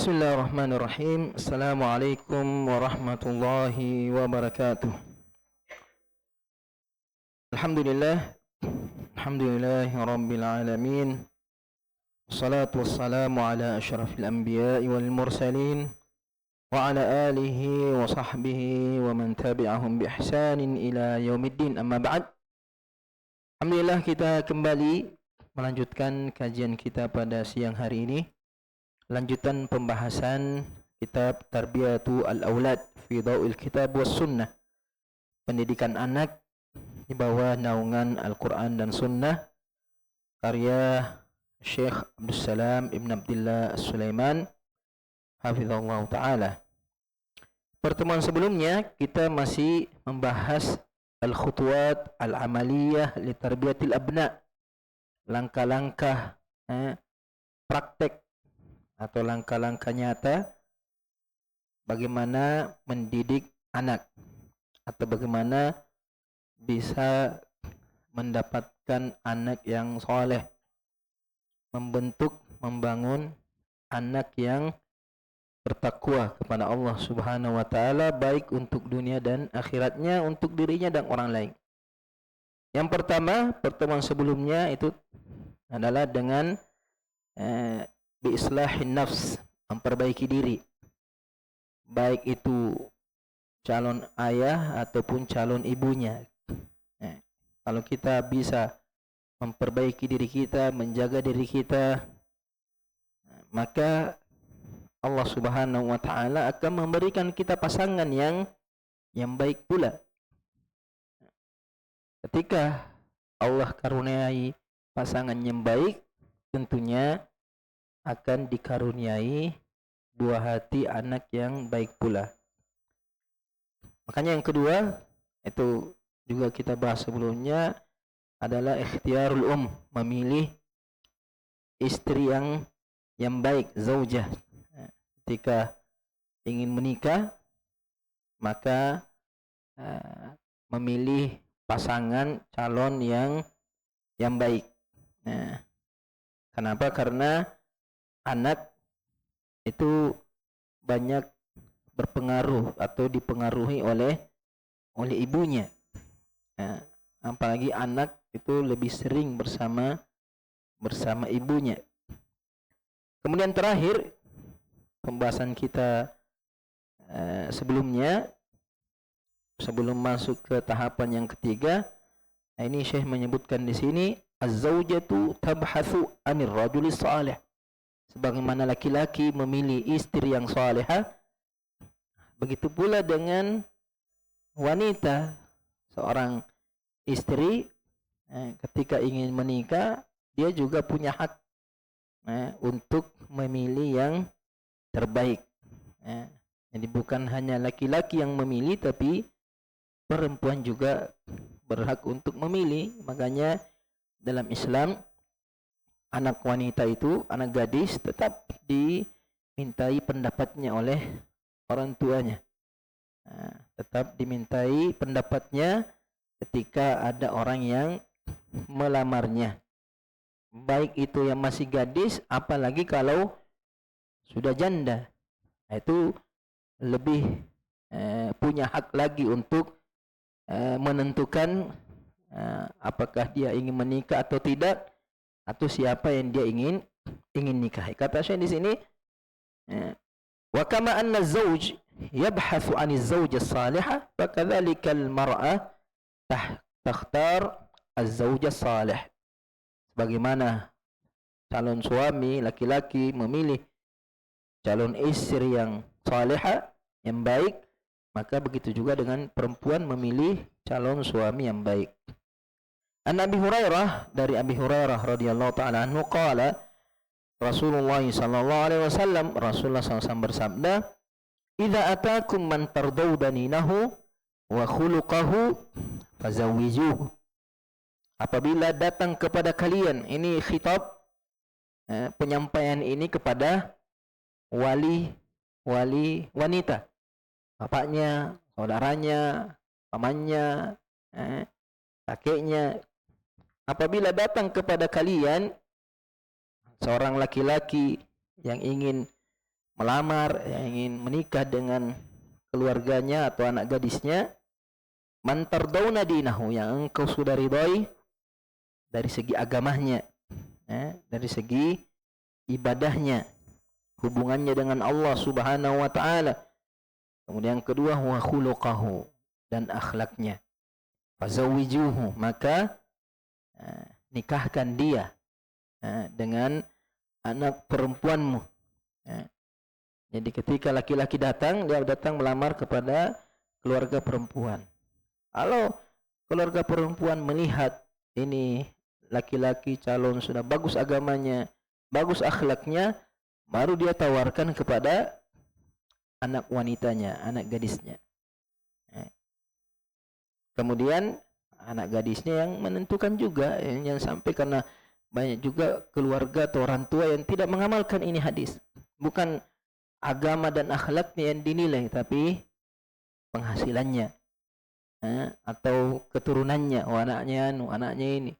Bismillahirrahmanirrahim. Assalamualaikum warahmatullahi wabarakatuh. Alhamdulillah. Alhamdulillahi rabbil alamin. Wassalatu wassalamu ala asyrafil anbiya'i wal mursalin wa ala alihi wa sahbihi wa man tabi'ahum bi ihsanin ila yaumiddin. Amma ba'd. Alhamdulillah, kita kembali melanjutkan kajian kita pada siang hari ini. Lanjutan pembahasan kitab Tarbiyatu Al-Aulad fi Dhaw'il Kitab was Sunnah. Pendidikan anak di bawah naungan Al-Quran dan Sunnah, karya Syekh Abdul Salam Ibn Abdullah Sulaiman hafizallahu ta'ala. Pertemuan sebelumnya kita masih membahas Al-Khutuwat Al-Amaliyah li Tarbiyatil Abna, langkah-langkah praktek atau langkah-langkah nyata bagaimana mendidik anak atau bagaimana bisa mendapatkan anak yang soleh, membangun anak yang bertakwa kepada Allah Subhanahu wa ta'ala, baik untuk dunia dan akhiratnya, untuk dirinya dan orang lain. Yang pertama, pertemuan sebelumnya itu adalah dengan biislahin nafs, memperbaiki diri, baik itu calon ayah ataupun calon ibunya. Kalau kita bisa memperbaiki diri kita, menjaga diri kita, maka Allah Subhanahu wa ta'ala akan memberikan kita pasangan yang baik pula. Ketika Allah karuniai pasangan yang baik, tentunya akan dikaruniai buah hati anak yang baik pula. Makanya yang kedua, itu juga kita bahas sebelumnya, adalah ikhtiyarul memilih istri yang baik, zaujah. Ketika ingin menikah, maka memilih pasangan calon yang baik. Kenapa? Karena anak itu banyak berpengaruh atau dipengaruhi oleh ibunya. Apalagi anak itu lebih sering bersama ibunya. Kemudian terakhir, pembahasan kita sebelumnya, sebelum masuk ke tahapan yang ketiga, ini Syekh menyebutkan di sini, az-zaujatu tabhathu 'anir rajulis salih. Sebagaimana laki-laki memilih istri yang salihah, begitu pula dengan wanita. Seorang istri ketika ingin menikah, dia juga punya hak untuk memilih yang terbaik. Jadi bukan hanya laki-laki yang memilih, tapi perempuan juga berhak untuk memilih. Makanya dalam Islam, anak wanita itu, anak gadis, tetap dimintai pendapatnya oleh orang tuanya. Tetap dimintai pendapatnya ketika ada orang yang melamarnya, baik itu yang masih gadis, apalagi kalau sudah janda. Itu lebih punya hak lagi untuk menentukan apakah dia ingin menikah atau tidak, atau siapa yang dia ingin nikahi. Kata Syekh di sini, wa kama anna az-zawj yabhathu 'ani az-zawjah as-salihah, fa kadzalika al-mar'ah takhtar az-zawjah as-salih. Sebagaimana calon suami laki-laki memilih calon istri yang salihah, yang baik, maka begitu juga dengan perempuan memilih calon suami yang baik. An Abi Hurairah, dari Abi Hurairah radhiyallahu ta'ala anhu, qala Rasulullah sallallahu alaihi wasallam, Rasulullah SAW bersabda, "Idza atakum man tardawna dinahu wa khuluquhu fazawwijuhu." Apabila datang kepada kalian, ini khitab, penyampaian ini kepada wali wanita, bapaknya, saudaranya, pamannya, kakeknya. Apabila datang kepada kalian seorang laki-laki yang ingin melamar, yang ingin menikah dengan keluarganya atau anak gadisnya, man tardawna dinahu, yang engkau sudah ridhoi dari segi agamanya, dari segi ibadahnya, hubungannya dengan Allah Subhanahu wa taala. Kemudian yang kedua, wa khuluqahu, dan akhlaknya. Fazawwijuhu, maka nikahkan dia dengan anak perempuanmu. Jadi ketika laki-laki datang, dia datang melamar kepada keluarga perempuan. Kalau keluarga perempuan melihat ini laki-laki calon sudah bagus agamanya, bagus akhlaknya, baru dia tawarkan kepada anak wanitanya, anak gadisnya. Kemudian anak gadisnya yang menentukan juga, yang sampai, karena banyak juga keluarga atau orang tua yang tidak mengamalkan ini hadis. Bukan agama dan akhlaknya yang dinilai, tapi penghasilannya atau keturunannya, anaknya ini,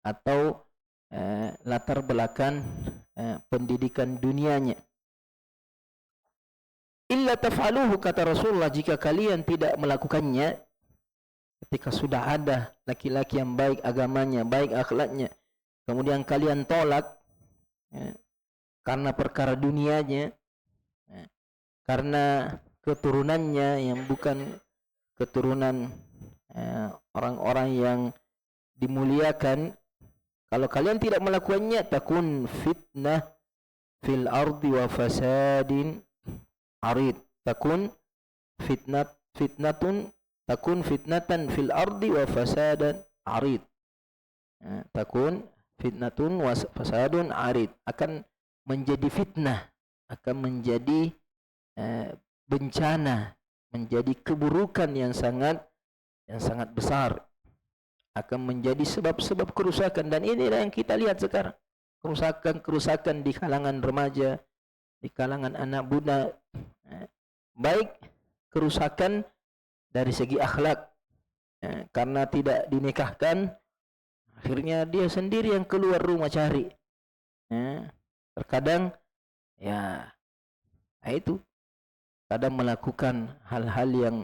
atau latar belakang pendidikan dunianya. Illa taf'aluhu, kata Rasulullah, jika kalian tidak melakukannya, ketika sudah ada laki-laki yang baik agamanya, baik akhlaknya, kemudian kalian tolak karena perkara dunianya, karena keturunannya yang bukan keturunan orang-orang yang dimuliakan, kalau kalian tidak melakukannya, takun fitnah fil ardi wa fasadin arid. Takun fitnatan fil ardi wa fasadan arid. Takun fitnatun wa fasadun arid, akan menjadi fitnah, akan menjadi bencana, menjadi keburukan yang sangat besar, akan menjadi sebab-sebab kerusakan. Dan inilah yang kita lihat sekarang, kerusakan di kalangan remaja, di kalangan anak muda, baik kerusakan dari segi akhlak, karena tidak dinikahkan, akhirnya dia sendiri yang keluar rumah cari. Terkadang itu kadang melakukan hal-hal yang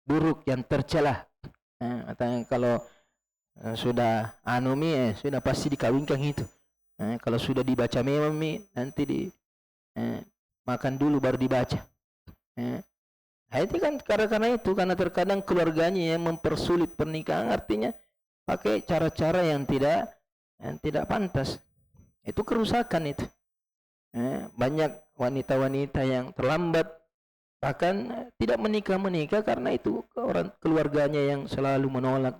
buruk, yang tercelah. Kalau sudah sudah pasti dikawinkan itu. Kalau sudah dibaca memang nanti makan dulu baru dibaca. Itu kan karena terkadang keluarganya yang mempersulit pernikahan, artinya pakai cara-cara yang tidak pantas. Itu kerusakan itu. Banyak wanita-wanita yang terlambat, bahkan tidak menikah karena itu orang keluarganya yang selalu menolak,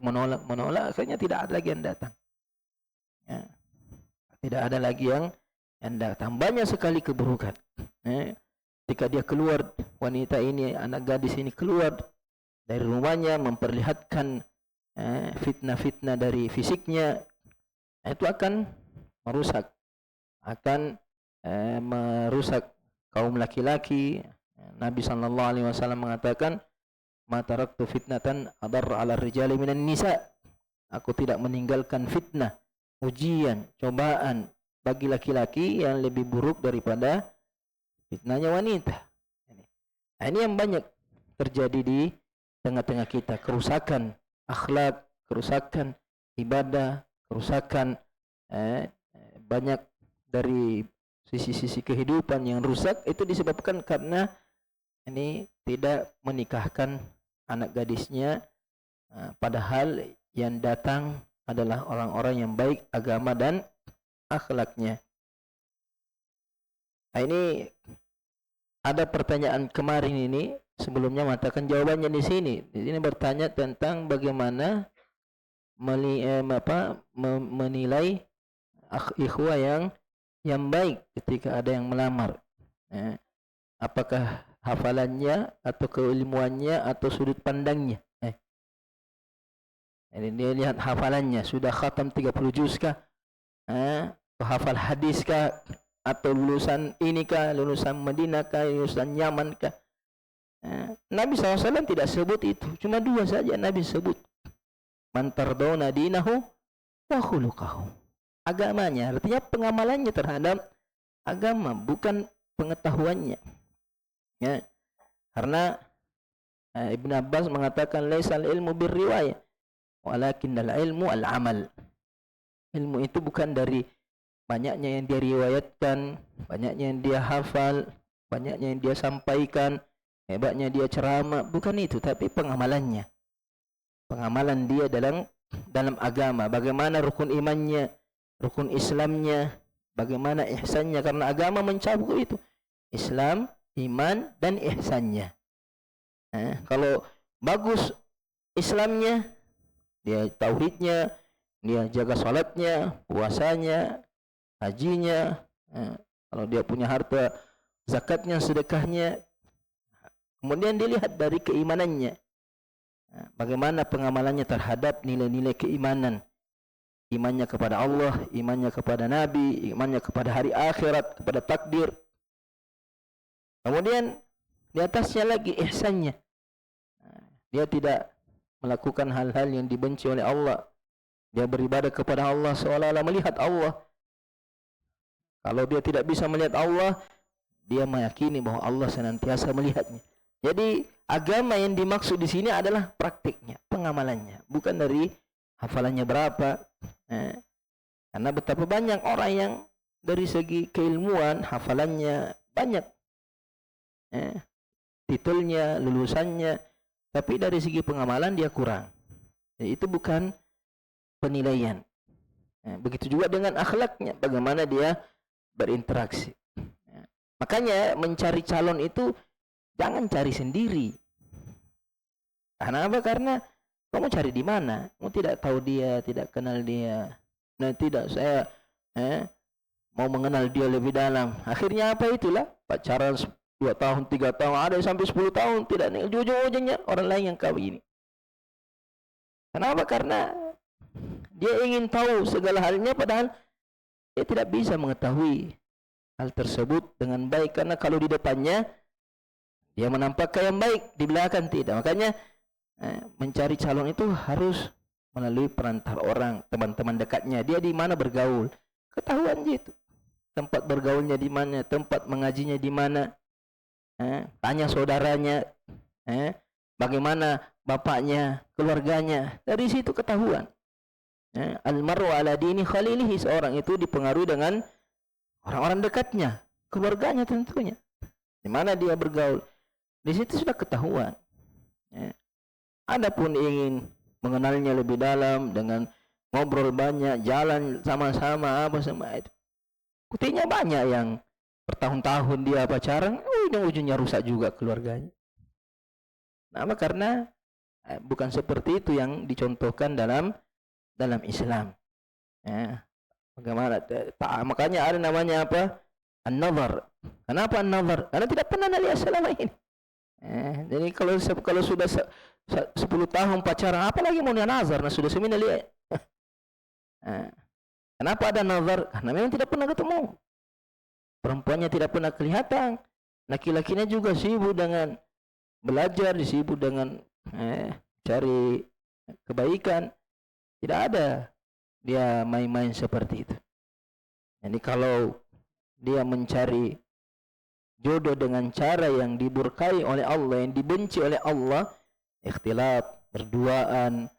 akhirnya tidak ada lagi yang datang. Tidak ada lagi yang datang. Banyak sekali keburukan. Ketika dia keluar, wanita ini, anak gadis ini keluar dari rumahnya, memperlihatkan fitnah-fitnah dari fisiknya, itu akan merusak kaum laki-laki. Nabi SAW mengatakan, ma taraktu fitnatan adarra 'ala rijali minan nisa. Aku tidak meninggalkan fitnah, ujian, cobaan bagi laki-laki yang lebih buruk daripada fitnahnya wanita. Ini yang banyak terjadi di tengah-tengah kita, kerusakan akhlak, kerusakan ibadah, kerusakan banyak dari sisi-sisi kehidupan yang rusak. Itu disebabkan karena ini tidak menikahkan anak gadisnya, padahal yang datang adalah orang-orang yang baik agama dan akhlaknya. Ini ada pertanyaan kemarin ini, sebelumnya mengatakan jawabannya di sini. Di sini bertanya tentang bagaimana menilai ikhwah yang baik ketika ada yang melamar. Apakah hafalannya atau keilmuannya atau sudut pandangnya? Jadi dia lihat hafalannya, sudah khatam 30 juz kah? Hafal hadis kah? Atau lulusan ini kah? Lulusan Madinah kah? Lulusan Yaman kah? Nabi SAW tidak sebut itu. Cuma dua saja Nabi sebut. Man tardawna dinahu wa khuluqahu. Agamanya, artinya pengamalannya terhadap agama, bukan pengetahuannya. Ya. Karena Ibn Abbas mengatakan laisal ilmu birriwayah walakinnal ilmu al-amal. Ilmu itu bukan dari banyaknya yang dia riwayatkan, banyaknya yang dia hafal, banyaknya yang dia sampaikan, hebatnya dia ceramah, bukan itu, tapi pengamalannya. Pengamalan dia dalam agama, bagaimana rukun imannya, rukun Islamnya, bagaimana ihsannya, karena agama mencakup itu. Islam, iman, dan ihsannya. Kalau bagus Islamnya, dia tauhidnya, dia jaga salatnya, puasanya, hajinya, kalau dia punya harta, zakatnya, sedekahnya. Kemudian dilihat dari keimanannya, bagaimana pengamalannya terhadap nilai-nilai keimanan. Imannya kepada Allah, imannya kepada Nabi, imannya kepada hari akhirat, kepada takdir. Kemudian di atasnya lagi ihsannya. Dia tidak melakukan hal-hal yang dibenci oleh Allah. Dia beribadah kepada Allah seolah-olah melihat Allah. Kalau dia tidak bisa melihat Allah, dia meyakini bahwa Allah senantiasa melihatnya. Jadi agama yang dimaksud di sini adalah praktiknya, pengamalannya, bukan dari hafalannya berapa. Karena betapa banyak orang yang dari segi keilmuan hafalannya banyak, titelnya, lulusannya, tapi dari segi pengamalan dia kurang. Jadi itu bukan penilaian. Begitu juga dengan akhlaknya, bagaimana dia berinteraksi. Makanya mencari calon itu jangan cari sendiri. Karena apa? Karena kamu cari di mana? Kamu tidak tahu dia, tidak kenal dia. Nah, tidak, saya mau mengenal dia lebih dalam. Akhirnya apa itulah? Pacaran 2 tahun, 3 tahun, ada yang sampai 10 tahun, tidak nih. Ujung-ujungnya orang lain yang kawin. Kenapa? Karena dia ingin tahu segala halnya, padahal dia tidak bisa mengetahui hal tersebut dengan baik. Karena kalau di depannya dia menampakkan yang baik, di belakang tidak. Makanya mencari calon itu harus melalui perantara orang, teman-teman dekatnya. Dia di mana bergaul, ketahuan gitu. Tempat bergaulnya di mana, tempat mengajinya di mana. Tanya saudaranya, bagaimana bapaknya, keluarganya. Dari situ ketahuan. Al-mar'u ala dini khalilihi, seorang itu dipengaruhi dengan orang-orang dekatnya, keluarganya tentunya. Di mana dia bergaul, di situ sudah ketahuan. Adapun ingin mengenalnya lebih dalam dengan ngobrol banyak, jalan sama-sama, apa sama itu, buktinya banyak yang bertahun-tahun dia pacaran, ujung-ujungnya rusak juga keluarganya. Kenapa? Karena bukan seperti itu yang dicontohkan dalam Islam. Bagaimana? Makanya ada namanya apa? An-nazar. Kenapa an-nazar? Karena tidak pernah lihat selama ini. Jadi kalau sudah 10 tahun pacaran, apalagi mau nazar? Nah, sudah semina lihat. Kenapa ada nazar? Karena memang tidak pernah ketemu. Perempuannya tidak pernah kelihatan. Laki-lakinya juga sibuk dengan belajar, sibuk dengan cari kebaikan. Tidak ada dia main-main seperti itu. Jadi kalau dia mencari jodoh dengan cara yang diburkai oleh Allah, yang dibenci oleh Allah, ikhtilaf, berduaan,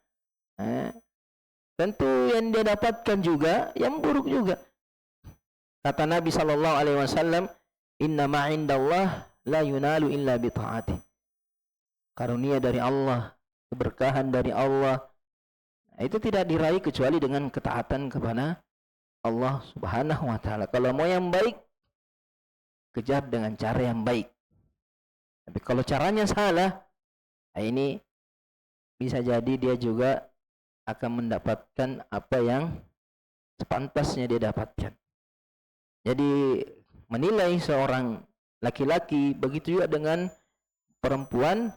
tentu yang dia dapatkan juga yang buruk juga. Kata Nabi SAW, inna ma'indallah la yunalu illa bita'ati. Karunia dari Allah, keberkahan dari Allah, itu tidak diraih kecuali dengan ketaatan kepada Allah Subhanahu wa taala. Kalau mau yang baik, kejar dengan cara yang baik. Tapi kalau caranya salah, ini bisa jadi dia juga akan mendapatkan apa yang sepantasnya dia dapatkan. Jadi menilai seorang laki-laki, begitu juga dengan perempuan,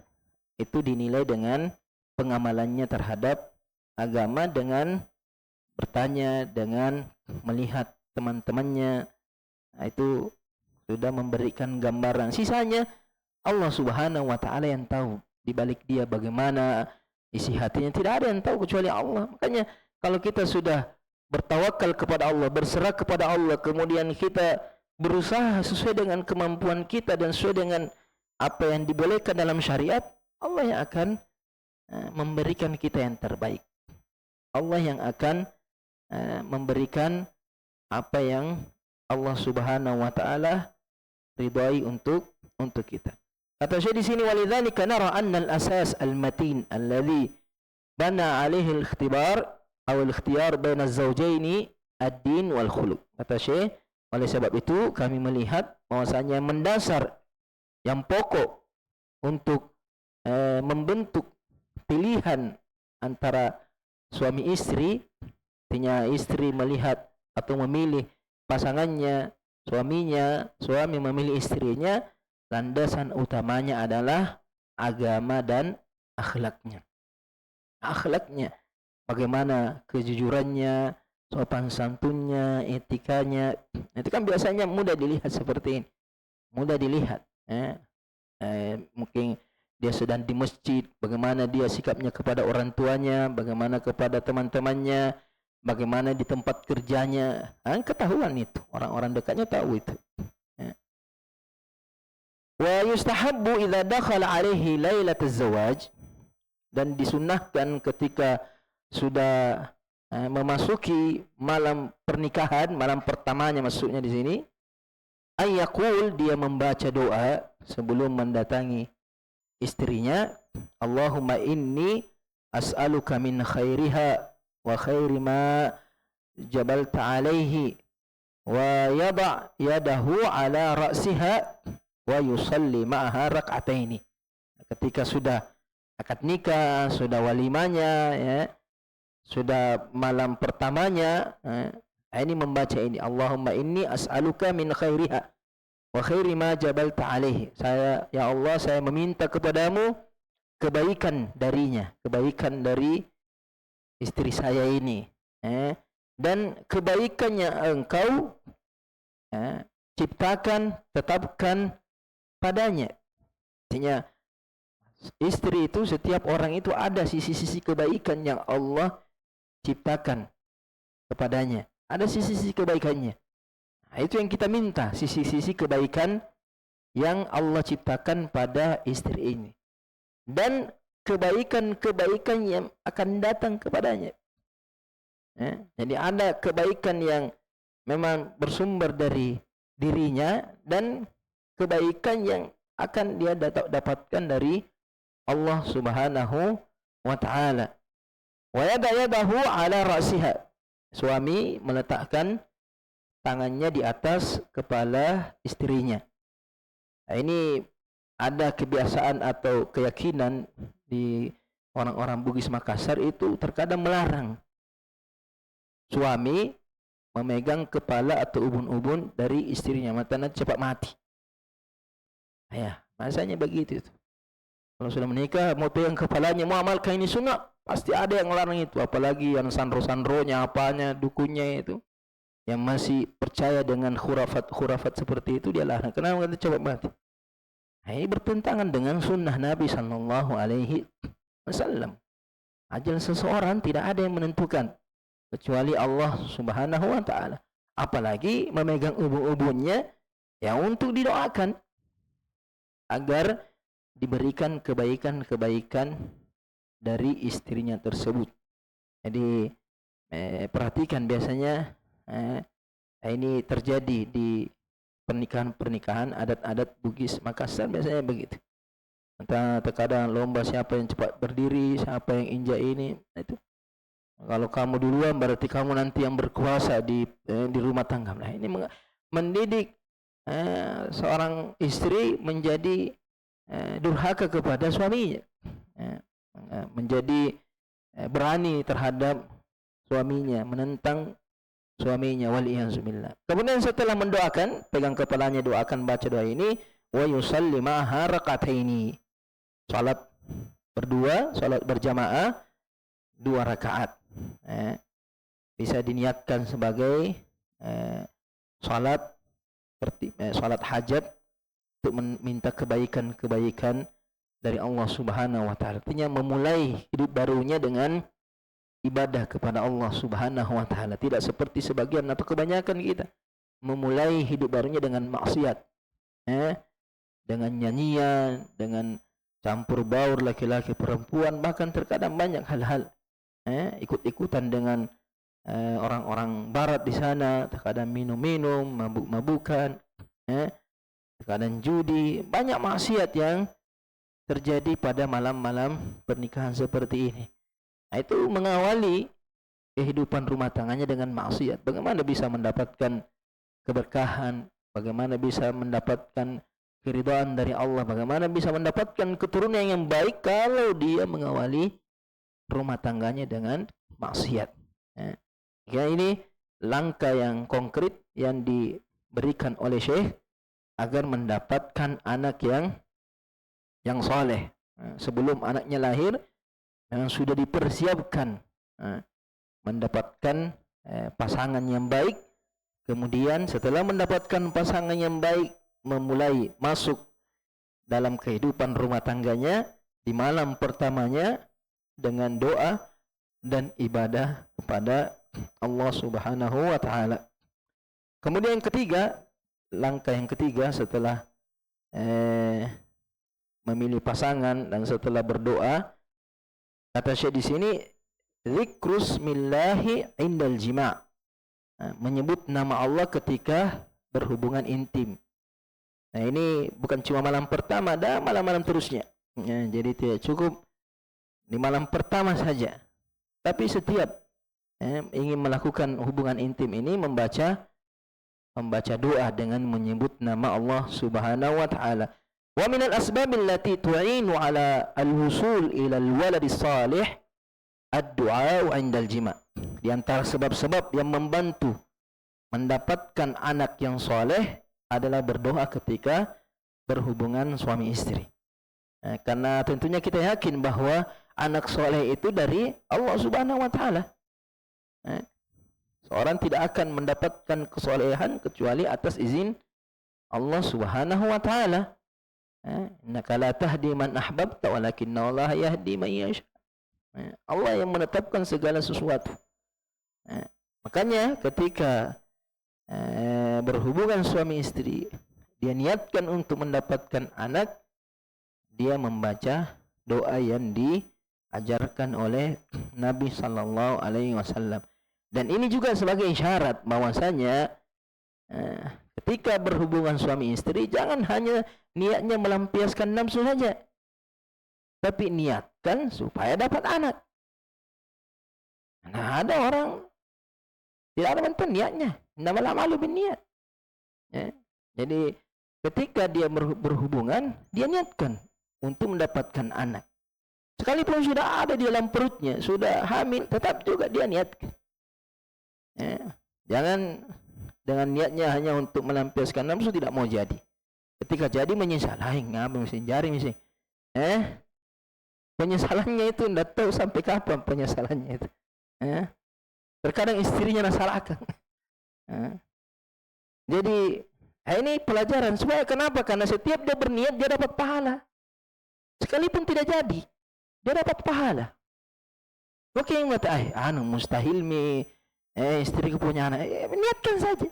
itu dinilai dengan pengamalannya terhadap agama, dengan bertanya, dengan melihat teman-temannya. Nah, itu sudah memberikan gambaran. Sisanya Allah Subhanahu wa taala yang tahu di balik dia bagaimana isi hatinya, tidak ada yang tahu kecuali Allah. Makanya kalau kita sudah bertawakal kepada Allah, berserah kepada Allah, kemudian kita berusaha sesuai dengan kemampuan kita dan sesuai dengan apa yang dibolehkan dalam syariat, Allah yang akan memberikan kita yang terbaik. Allah yang akan memberikan apa yang Allah Subhanahu wa taala ridai untuk kita. Kata Syekh di sini, walidzalika nara anna al-asas al-matin alladhi bana 'alaihi al-ikhtibar aw al-ikhtiyar baina az-zawjaini ad-din wal khuluq. Kata Syekh, oleh sebab itu kami melihat bahwasanya mendasar yang pokok untuk membentuk pilihan antara suami istri, artinya istri melihat atau memilih pasangannya, suami memilih istrinya, landasan utamanya adalah agama dan akhlaknya. Akhlaknya, bagaimana kejujurannya, sopan santunnya, etikanya. Itu kan biasanya mudah dilihat seperti ini. Mudah dilihat. Mungkin dia sedang di masjid, bagaimana dia sikapnya kepada orang tuanya, bagaimana kepada teman-temannya, bagaimana di tempat kerjanya, ketahuan itu. Orang-orang dekatnya tahu itu. Wa yustahabbu idza dakhala alaihi lailatuz zawaj, dan disunnahkan ketika sudah memasuki malam pernikahan, malam pertamanya maksudnya di sini, ayyaqul, dia membaca doa sebelum mendatangi istrinya, Allahumma inni as'aluka min khairiha wa khairi ma jabalta alaihi wa yada' yadahu ala ra'siha wa yusalli ma'aha rak'ataini. Ketika sudah akad nikah, sudah walimanya, ya, sudah malam pertamanya, ini membaca ini, Allahumma inni as'aluka min khairiha wa khairi ma jabalta alaihi. Saya, ya Allah, saya meminta kepadamu kebaikan darinya, kebaikan dari istri saya ini, dan kebaikannya engkau ciptakan, tetapkan padanya. Artinya istri itu, setiap orang itu ada sisi-sisi kebaikan yang Allah ciptakan kepadanya. Ada sisi-sisi kebaikannya. Nah, itu yang kita minta, sisi-sisi kebaikan yang Allah ciptakan pada istri ini. Dan kebaikan-kebaikan yang akan datang kepadanya. Jadi ada kebaikan yang memang bersumber dari dirinya dan kebaikan yang akan dia dapatkan dari Allah Subhanahu wa ta'ala. Wa yadahu ala ra'siha. Suami meletakkan tangannya di atas kepala istrinya. Nah, ini ada kebiasaan atau keyakinan di orang-orang Bugis Makassar itu terkadang melarang suami memegang kepala atau ubun-ubun dari istrinya, matanya cepat mati. Ya, masanya begitu itu. Kalau sudah menikah mau pegang kepalanya, mau amalkan ini sunnah, pasti ada yang melarang itu. Apalagi yang sandro-sandronya, apanya, dukunnya itu, yang masih percaya dengan khurafat seperti itu, dia larang. Kenapa? Kita cepat mati. Nah, ini bertentangan dengan sunnah Nabi Sallallahu Alaihi Wasallam. Ajal seseorang tidak ada yang menentukan kecuali Allah Subhanahu Wa Taala. Apalagi memegang ubun-ubunnya yang untuk didoakan agar diberikan kebaikan-kebaikan dari istrinya tersebut. Jadi perhatikan, biasanya ini terjadi di pernikahan-pernikahan adat-adat Bugis Makassar, biasanya begitu. Terkadang lomba siapa yang cepat berdiri, siapa yang injak ini. Nah, itu kalau kamu duluan berarti kamu nanti yang berkuasa di rumah tangga. Nah, ini mendidik seorang istri menjadi durhaka kepada suaminya, menjadi berani terhadap suaminya, menentang suaminya, waliyahzubillah. Kemudian setelah mendoakan, pegang kepalanya, doakan, baca doa ini, wa yusalli ma'aha rak'ataini. Salat berdua, salat berjamaah 2 rakaat. Bisa diniatkan sebagai salat hajat untuk meminta kebaikan-kebaikan dari Allah Subhanahu wa taala. Artinya memulai hidup barunya dengan ibadah kepada Allah Subhanahu wa taala. Tidak seperti sebagian atau kebanyakan kita. memulai hidup barunya dengan maksiat, dengan nyanyian, dengan campur baur laki-laki perempuan, bahkan terkadang banyak hal-hal ikut-ikutan dengan orang-orang barat di sana, terkadang minum-minum, mabuk-mabukan, terkadang judi, banyak maksiat yang terjadi pada malam-malam pernikahan seperti ini. Nah, itu mengawali kehidupan rumah tangganya dengan maksiat. Bagaimana bisa mendapatkan keberkahan, bagaimana bisa mendapatkan keridhaan dari Allah, bagaimana bisa mendapatkan keturunan yang baik kalau dia mengawali rumah tangganya dengan maksiat. Ya, ini langkah yang konkret yang diberikan oleh Syekh agar mendapatkan anak yang soleh. Sebelum anaknya lahir, yang sudah dipersiapkan mendapatkan pasangan yang baik. Kemudian setelah mendapatkan pasangan yang baik, memulai masuk dalam kehidupan rumah tangganya di malam pertamanya dengan doa dan ibadah kepada Allah Subhanahu wa taala. Kemudian yang ketiga, langkah yang ketiga setelah memilih pasangan dan setelah berdoa, kata Syekh di sini, zikrusmillahi indal jima'. Menyebut nama Allah ketika berhubungan intim. Nah, ini bukan cuma malam pertama, dan malam-malam terusnya. Jadi tidak cukup di malam pertama saja, tapi setiap ingin melakukan hubungan intim ini membaca doa dengan menyebut nama Allah Subhanahu wa taala. Wa min al-asbab allati tu'inu ala al-wusul ila al-walad as-salih ad-du'a 'inda al-jima'. Di antara sebab-sebab yang membantu mendapatkan anak yang soleh adalah berdoa ketika berhubungan suami istri. Karena tentunya kita yakin bahwa anak soleh itu dari Allah Subhanahu wa taala. Seorang tidak akan mendapatkan kesolehan kecuali atas izin Allah Subhanahu wa taala. Innaka la tahdi man ahbabta walakinna Allah yahdi man yasha. Allah yang menetapkan segala sesuatu. Makanya ketika berhubungan suami istri, dia niatkan untuk mendapatkan anak, dia membaca doa yang diajarkan oleh Nabi sallallahu alaihi wasallam. Dan ini juga sebagai isyarat bahwasanya ketika berhubungan suami istri jangan hanya niatnya melampiaskan nafsu saja, tapi niatkan supaya dapat anak. Nah, ada orang tidak ada mantan niatnya, innamal a'malu binniyat. Jadi ketika dia berhubungan, dia niatkan untuk mendapatkan anak. Sekalipun sudah ada di dalam perutnya, sudah hamil, tetap juga dia niatkan. Jangan dengan niatnya hanya untuk melampiaskan nafsu, tidak mau jadi. Ketika jadi menyesal, ngapa mesti jari mesti. Penyesalannya itu tidak tahu sampai kapan penyesalannya itu. Terkadang istrinya salahkan. Jadi ini pelajaran supaya kenapa? Karena setiap dia berniat dia dapat pahala. Sekalipun tidak jadi, dia dapat pahala. Oke, yang kata, mustahil istriku punya anak. Niatkan saja.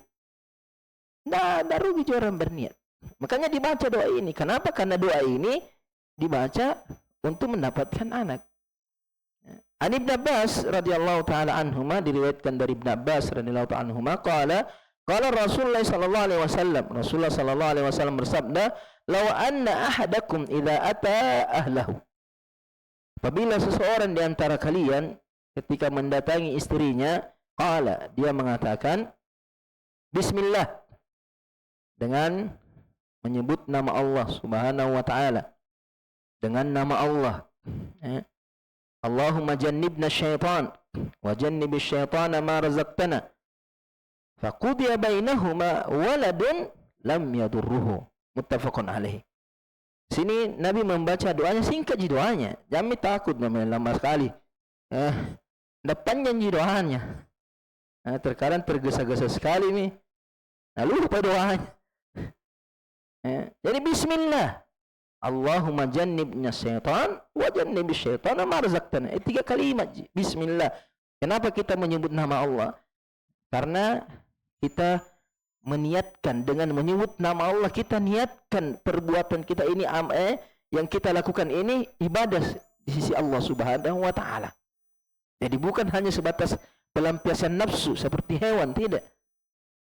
Nggak rugi orang berniat. Makanya dibaca doa ini. Kenapa? Karena doa ini dibaca untuk mendapatkan anak. An Ibn Abbas radhiyallahu taala anhuma, diriwayatkan dari Ibn Abbas radhiyallahu taala anhuma, qala Rasulullah sallallahu alaihi wasallam, Rasulullah sallallahu alaihi wasallam bersabda, "Law anna ahadakum idza ata ahlahu." Apabila seseorang di antara kalian ketika mendatangi istrinya, qala, dia mengatakan bismillah, dengan menyebut nama Allah Subhanahu wa taala, dengan nama Allah. Allahumma jannibna syaitan wa jannibish syaitana ma razaqtana. Faqudiya bainahuma waladun lam yadurruhu. Muttafaqun alaih. Sini Nabi membaca doanya, singkat je doanya. Jangan takut lama sekali. Depannya je doanya. Terkadang tergesa-gesa sekali nih. Lalu lupa doanya. Jadi bismillah. Allahumma jannibna syaitan wa jannibish syaitana ma razaqtana. 3 kalimat. Bismillah. Kenapa kita menyebut nama Allah? Karena kita meniatkan dengan menyebut nama Allah, kita niatkan perbuatan kita ini yang kita lakukan ini ibadah di sisi Allah Subhanahu wa taala. Jadi bukan hanya sebatas pelampiasan nafsu seperti hewan, tidak.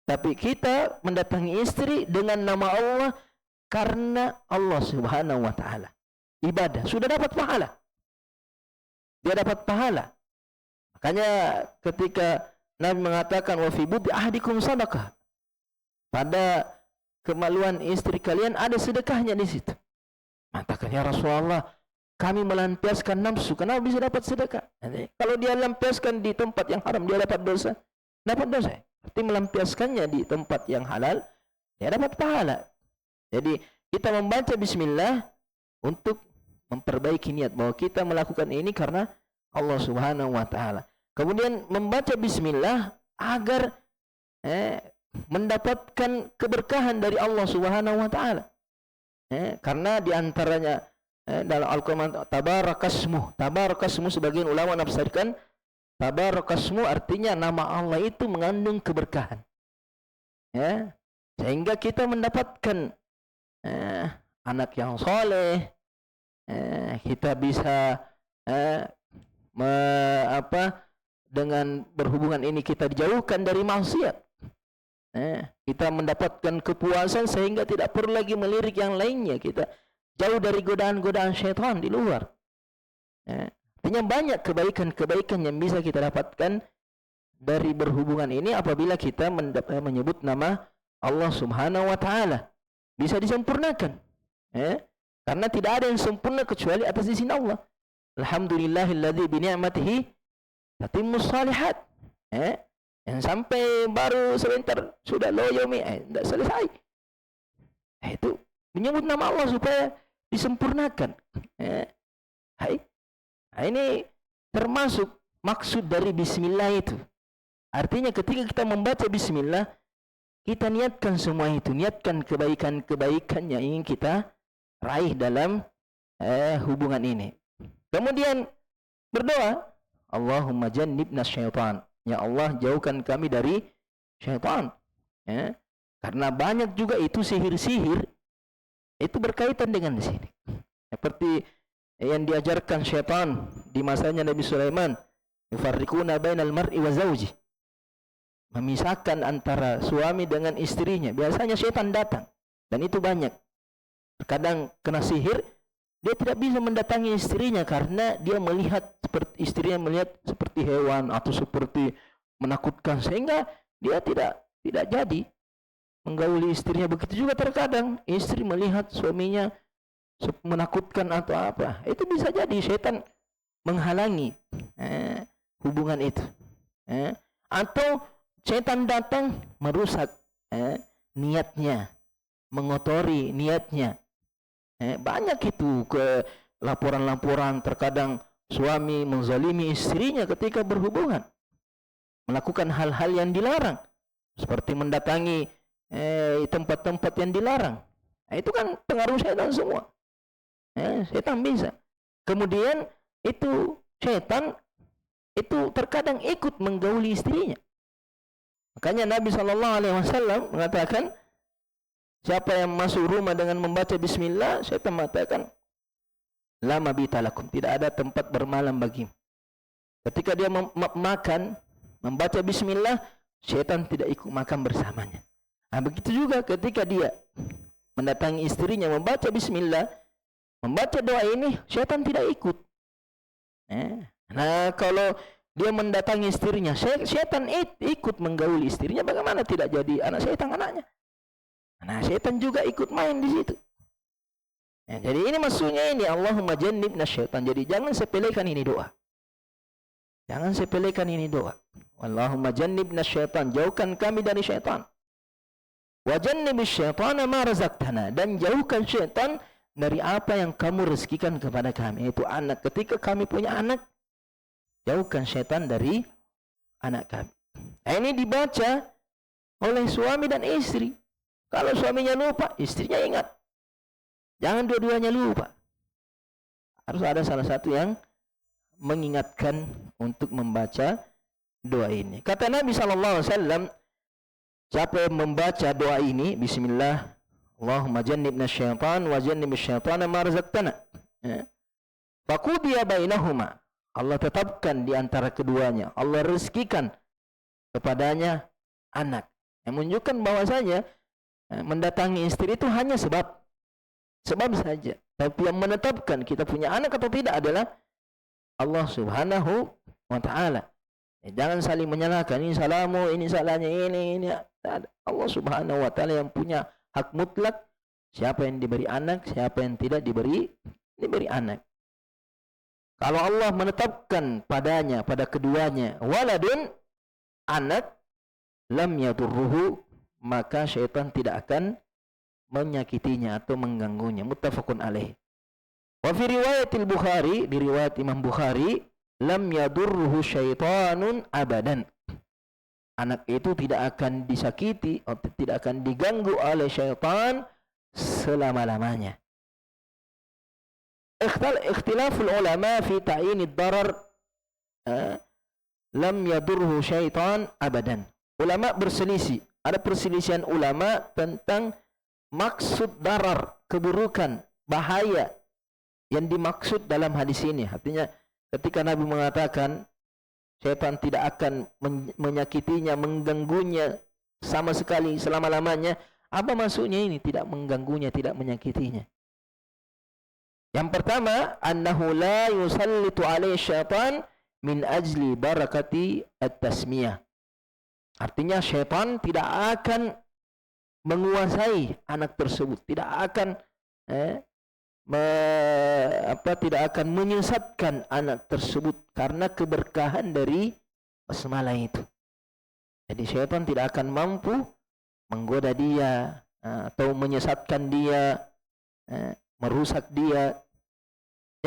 Tapi kita mendatangi istri dengan nama Allah karena Allah Subhanahu wa taala. Ibadah, sudah dapat pahala. Dia dapat pahala. Makanya ketika Nabi mengatakan wa fi bud'i ahdikum sadaqah. Pada kemaluan istri kalian ada sedekahnya di situ. Mengatakan, ya Rasulullah, kami melampiaskan nafsu, kenapa bisa dapat sedekah? Kalau dia lampiaskan di tempat yang haram, dia dapat dosa. Dapat dosa. Berarti melampiaskannya di tempat yang halal, dia dapat pahala. Jadi kita membaca bismillah untuk memperbaiki niat bahwa kita melakukan ini karena Allah Subhanahu wa taala. Kemudian membaca bismillah agar mendapatkan keberkahan dari Allah Subhanahu wa taala. Karena di antaranya dalam Al-Qur'an tabarakasmu sebagian ulama menafsirkan tabarakasmu artinya nama Allah itu mengandung keberkahan. Sehingga kita mendapatkan anak yang soleh, kita bisa dengan berhubungan ini kita dijauhkan dari maksiat. Kita mendapatkan kepuasan sehingga tidak perlu lagi melirik yang lainnya. Kita jauh dari godaan-godaan syaitan di luar. Artinya banyak kebaikan-kebaikan yang bisa kita dapatkan dari berhubungan ini apabila kita menyebut nama Allah Subhanahu wa taala. Bisa disempurnakan. Karena tidak ada yang sempurna kecuali atas izin Allah. Alhamdulillahilladzi bi ni'matihi tatimmus shalihat. Yang sampai baru sebentar sudah loyomi, tidak selesai. Itu menyebut nama Allah supaya disempurnakan. Ini termasuk maksud dari bismillah itu. Artinya ketika kita membaca bismillah, kita niatkan semua itu, niatkan kebaikan-kebaikan yang ingin kita raih dalam hubungan ini. Kemudian berdoa, Allahumma jannibna syaitan. Ya Allah, jauhkan kami dari syaitan. Karena banyak juga itu sihir-sihir itu berkaitan dengan di sini. Seperti yang diajarkan syaitan di masanya Nabi Sulaiman, yufarriquna bainal mar'i wa zawji. Memisahkan antara suami dengan istrinya. Biasanya syaitan datang dan itu banyak. Terkadang kena sihir, dia tidak bisa mendatangi istrinya karena dia melihat seperti istrinya melihat seperti hewan atau seperti menakutkan sehingga dia tidak jadi menggauli istrinya. Begitu juga terkadang istri melihat suaminya menakutkan atau apa. Itu bisa jadi syaitan menghalangi hubungan itu. Atau syaitan datang merusak niatnya, mengotori niatnya. Banyak itu ke laporan-laporan terkadang suami menzalimi istrinya ketika berhubungan, melakukan hal-hal yang dilarang seperti mendatangi tempat-tempat yang dilarang. Itu kan pengaruh syaitan semua. Syaitan bisa. Kemudian itu syaitan itu terkadang ikut menggauli istrinya. Makanya Nabi SAW mengatakan, siapa yang masuk rumah dengan membaca bismillah, syaitan mengatakan, la mabita lakum, tidak ada tempat bermalam bagimu. Ketika dia makan, membaca bismillah, syaitan tidak ikut makan bersamanya. Begitu juga ketika dia mendatangi istrinya, membaca bismillah, membaca doa ini, syaitan tidak ikut. Nah, kalau dia mendatangi istrinya, syaitan ikut menggauli istrinya, bagaimana tidak jadi anak syaitan anaknya? Nah, syaitan juga ikut main di situ. Jadi ini maksudnya ini, Allahumma jannibna syaitan. Jadi jangan sepelekan ini doa. Jangan sepelekan ini doa. Allahumma jannibna syaitan. Jauhkan kami dari syaitan. Wa jannibis syaitana ma razaqtana. Dan jauhkan syaitan dari apa yang kamu rezekikan kepada kami. Itu anak. Ketika kami punya anak, jauhkan syaitan dari anak kami. Nah, ini dibaca oleh suami dan istri. Kalau suaminya lupa, istrinya ingat. Jangan dua-duanya lupa. Harus ada salah satu yang mengingatkan untuk membaca doa ini. Kata Nabi SAW, Siapa yang membaca doa ini, bismillah, Allahumma jannibna syaitan wa jannib syaitana ma razaqtana. Faqudiya bainahuma. Allah tetapkan di antara keduanya. Allah rezekikan kepadanya anak. Yang menunjukkan bahwasanya mendatangi istri itu hanya sebab saja. Tapi yang menetapkan kita punya anak atau tidak adalah Allah Subhanahu wa taala. Jangan saling menyalahkan, ini salahmu, ini salahnya ini. Allah Subhanahu wa taala yang punya hak mutlak siapa yang diberi anak, siapa yang tidak diberi anak. Kalau Allah menetapkan padanya, pada keduanya waladun, anak, lam yadurruhu, maka syaitan tidak akan menyakitinya atau mengganggunya. Muttafaqun alaih. Wa fi riwayatil Bukhari, di riwayat Imam Bukhari, lam yadurruhu syaitanun abadan. Anak itu tidak akan disakiti atau tidak akan diganggu oleh syaitan selama-lamanya. Ikhtilaful ulama fi ta'yinid darar lam yadurruhu syaitan abadan. Ulama berselisih. Ada perselisihan ulama tentang maksud darar, keburukan, bahaya yang dimaksud dalam hadis ini. Artinya ketika Nabi mengatakan syaitan tidak akan menyakitinya, mengganggunya sama sekali selama-lamanya, apa maksudnya ini? Tidak mengganggunya, tidak menyakitinya. Yang pertama, annahu la yusallitu alaihi syaitan min ajli barakati at-tasmiyah. Artinya syaitan tidak akan menguasai anak tersebut, tidak akan tidak akan menyesatkan anak tersebut karena keberkahan dari basmalah itu. Jadi syaitan tidak akan mampu menggoda dia atau menyesatkan dia, merusak dia.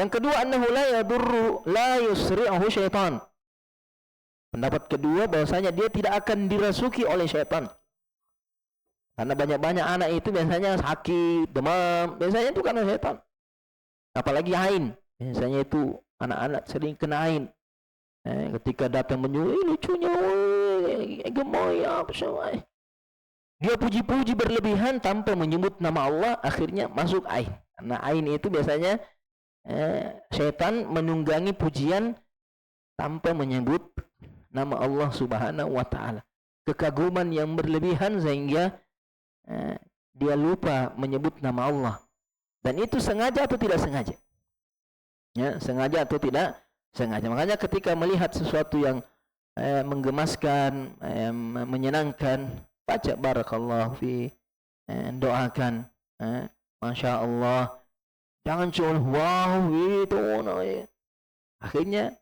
Yang kedua, annahu la yadurru la yusri'uhu syaitan. Pendapat kedua bahwasanya dia tidak akan dirasuki oleh syaitan. Karena banyak-banyak anak itu biasanya sakit, demam, biasanya itu karena syaitan. Apalagi ain, biasanya itu anak-anak sering kena ain. Ketika datang menyuruh, lucunya, gemoy, apa semua. Dia puji-puji berlebihan tanpa menyebut nama Allah, akhirnya masuk ain. Karena ain itu biasanya syaitan menunggangi pujian tanpa menyebut nama Allah Subhanahu wa taala. Kekaguman yang berlebihan sehingga dia lupa menyebut nama Allah. Dan itu sengaja atau tidak sengaja? Ya, sengaja atau tidak sengaja. Makanya ketika melihat sesuatu yang menggemaskan, menyenangkan, baca barakallahu fi, doakan, masya Allah. Jangan cuma wow gitu. Akhirnya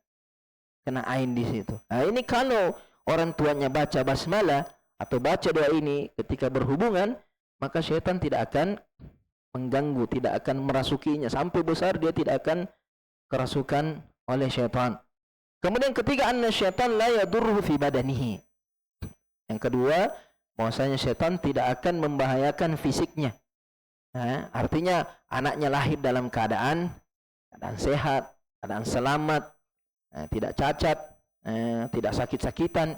kena ain di situ. Nah, ini kalau orang tuanya baca basmalah atau baca doa ini ketika berhubungan, maka syaitan tidak akan mengganggu, tidak akan merasukinya. Sampai besar dia tidak akan kerasukan oleh syaitan. Kemudian ketiga, anna syaitan la yadurruhu fi badanihi. Yang kedua, bahwasanya syaitan tidak akan membahayakan fisiknya. Artinya anaknya lahir dalam keadaan sehat, keadaan selamat, tidak cacat, tidak sakit-sakitan.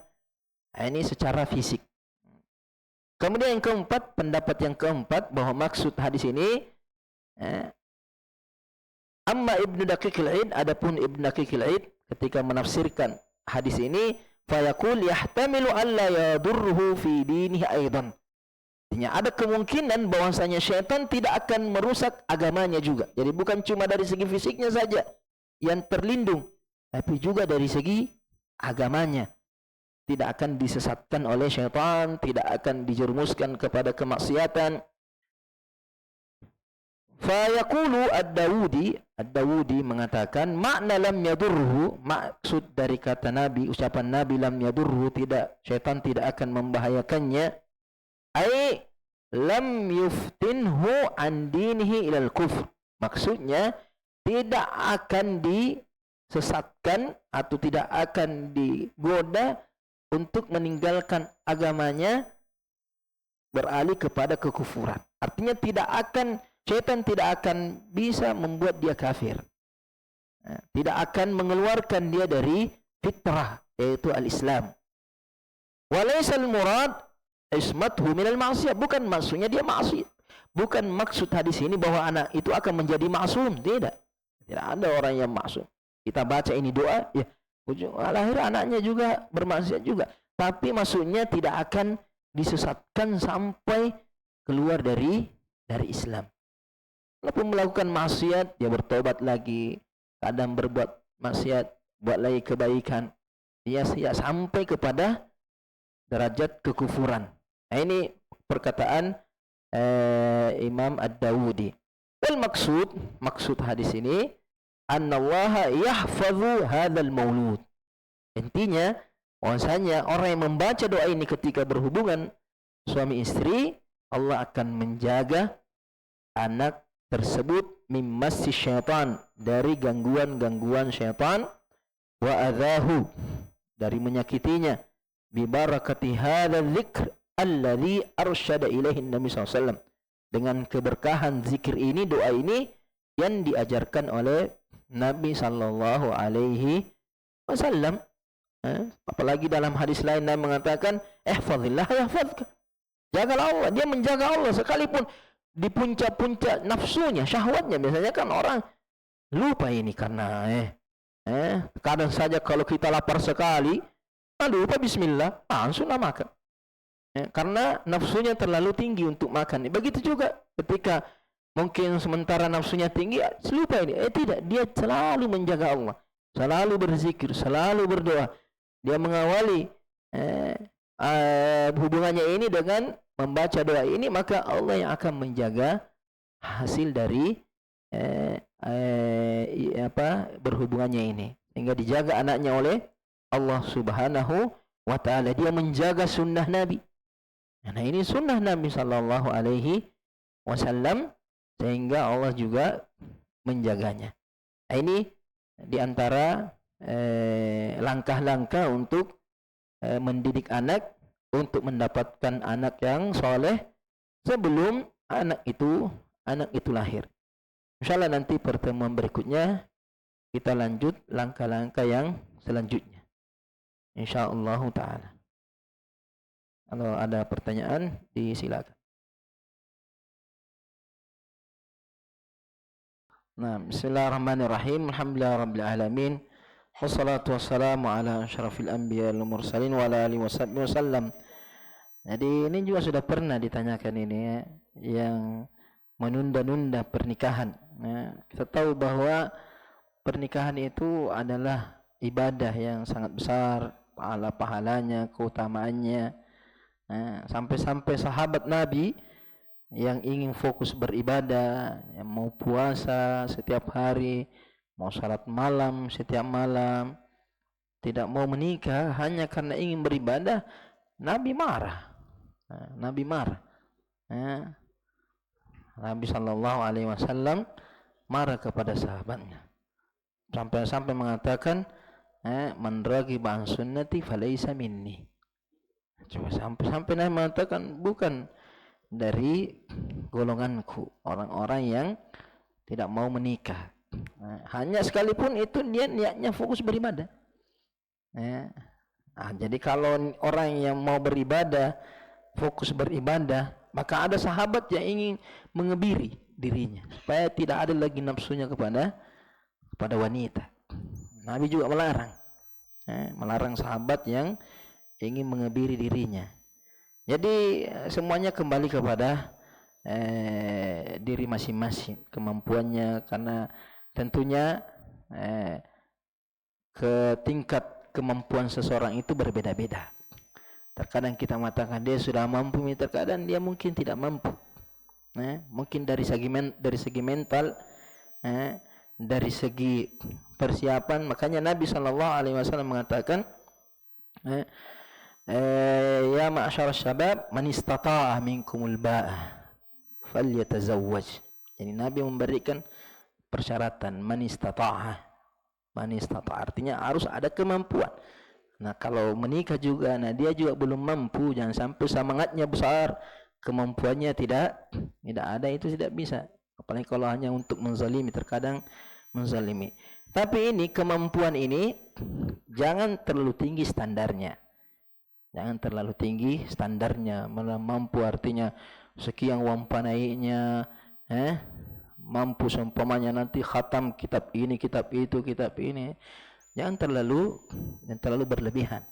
Ini secara fisik. Kemudian yang keempat, pendapat yang keempat bahwa maksud hadis ini, amma Ibnu Daqiqil Id, adapun Ibnu Daqiqil Id ketika menafsirkan hadis ini, fayaqul yahtamilu alla yadurruhu fi dinihi aidan. Artinya ada kemungkinan bahwasanya syaitan tidak akan merusak agamanya juga. Jadi bukan cuma dari segi fisiknya saja yang terlindung, tapi juga dari segi agamanya. Tidak akan disesatkan oleh syaitan, tidak akan dijerumuskan kepada kemaksiatan. Fayaqulu Ad-Dawudi mengatakan, makna lam yadurhu, maksud dari kata Nabi, ucapan Nabi lam yadurhu, tidak, syaitan tidak akan membahayakannya. Ai lam yuftinhu an dinihi ilal kufr. Maksudnya tidak akan disesatkan atau tidak akan digoda untuk meninggalkan agamanya beralih kepada kekufuran. Artinya syaitan tidak akan bisa membuat dia kafir. Tidak akan mengeluarkan dia dari fitrah, yaitu al-Islam. Walaysal murad ismathu minal maksiat, bukan maksudnya dia maksiat. Bukan maksud hadis ini bahwa anak itu akan menjadi maksum, tidak. Tidak ada orang yang maksum. Kita baca ini doa, ya ujung akhir anaknya juga bermaksiat juga. Tapi maksudnya tidak akan disesatkan sampai keluar dari Islam. Walaupun melakukan maksiat, dia bertobat lagi, kadang berbuat maksiat, buat lagi kebaikan, dia sampai kepada derajat kekufuran. Nah, ini perkataan Imam Ad-Dawudi. Wal maksud hadis ini, annallaha yahfazu hadzal maulud. Intinya, bahwasanya orang yang membaca doa ini ketika berhubungan suami istri, Allah akan menjaga anak tersebut mimmassi syaitan, dari gangguan-gangguan syaitan, wa adzahu, dari menyakitinya, bi barakati hadzal dzikr alladzi arsyada ilaihi Nabi SAW, dengan keberkahan zikir ini, doa ini yang diajarkan oleh Nabi sallallahu alaihi wasallam. Apalagi dalam hadis lain Nabi mengatakan, ihfazillah yahfazka. Jagalah Allah, dia menjaga Allah sekalipun di puncak-puncak nafsunya, syahwatnya. Biasanya kan orang lupa ini karena kadang saja kalau kita lapar sekali, lupa bismillah, langsung makan. Karena nafsunya terlalu tinggi untuk makan. Begitu juga ketika mungkin sementara nafsunya tinggi, lupa ini. Tidak, dia selalu menjaga Allah, selalu berzikir, selalu berdoa. Dia mengawali hubungannya ini dengan membaca doa ini, maka Allah yang akan menjaga hasil dari berhubungannya ini, sehingga dijaga anaknya oleh Allah Subhanahu wa ta'ala. Dia menjaga sunnah Nabi. Nah, ini sunnah Nabi sallallahu alaihi wasallam, sehingga Allah juga menjaganya. Nah, ini diantara langkah-langkah untuk mendidik anak untuk mendapatkan anak yang soleh sebelum anak itu lahir. Insyaallah nanti pertemuan berikutnya kita lanjut langkah-langkah yang selanjutnya, insyaallah taala. Kalau ada pertanyaan, disilakan. Nah, bismillahirrahmanirrahim. Alhamdulillahirabbil alamin. Wassalatu wassalamu ala asyrafil anbiya wal mursalin wa ala alihi wasallam. Jadi ini juga sudah pernah ditanyakan ini ya, yang menunda-nunda pernikahan. Nah, kita tahu bahwa pernikahan itu adalah ibadah yang sangat besar, pahalanya, keutamaannya. Nah, sampai-sampai sahabat Nabi yang ingin fokus beribadah, yang mau puasa setiap hari, mau salat malam setiap malam, tidak mau menikah hanya karena ingin beribadah, Nabi marah. Nabi marah. Nabi sallallahu alaihi wasallam marah kepada sahabatnya. Sampai mengatakan, man raghiba an sunnati falaysa minni. Coba sampai Nabi mengatakan, bukan dari golonganku orang-orang yang tidak mau menikah. Hanya sekalipun itu dia niatnya fokus beribadah. Jadi kalau orang yang mau beribadah, fokus beribadah, maka ada sahabat yang ingin mengebiri dirinya supaya tidak ada lagi nafsunya kepada wanita. Nabi juga melarang sahabat yang ingin mengebiri dirinya. Jadi semuanya kembali kepada diri masing-masing, kemampuannya, karena tentunya ke tingkat kemampuan seseorang itu berbeda-beda. Terkadang kita mengatakan dia sudah mampu, terkadang dia mungkin tidak mampu. Mungkin dari segi mental, dari segi persiapan. Makanya Nabi SAW mengatakan, ya ma'asyar syabab, man istata'a minkumul ba'ah falyatazawwaj. Jadi Nabi memberikan persyaratan, man istata'a, artinya harus ada kemampuan. Nah, kalau menikah juga, dia juga belum mampu, jangan sampai semangatnya besar, kemampuannya tidak ada, itu tidak bisa. Apalagi kalau hanya untuk menzalimi, terkadang menzalimi. Tapi ini kemampuan ini jangan terlalu tinggi standarnya. Jangan terlalu tinggi standarnya. Mampu artinya sekian uang panaiknya, mampu seumpamanya nanti khatam kitab ini, kitab itu, kitab ini. Jangan terlalu berlebihan.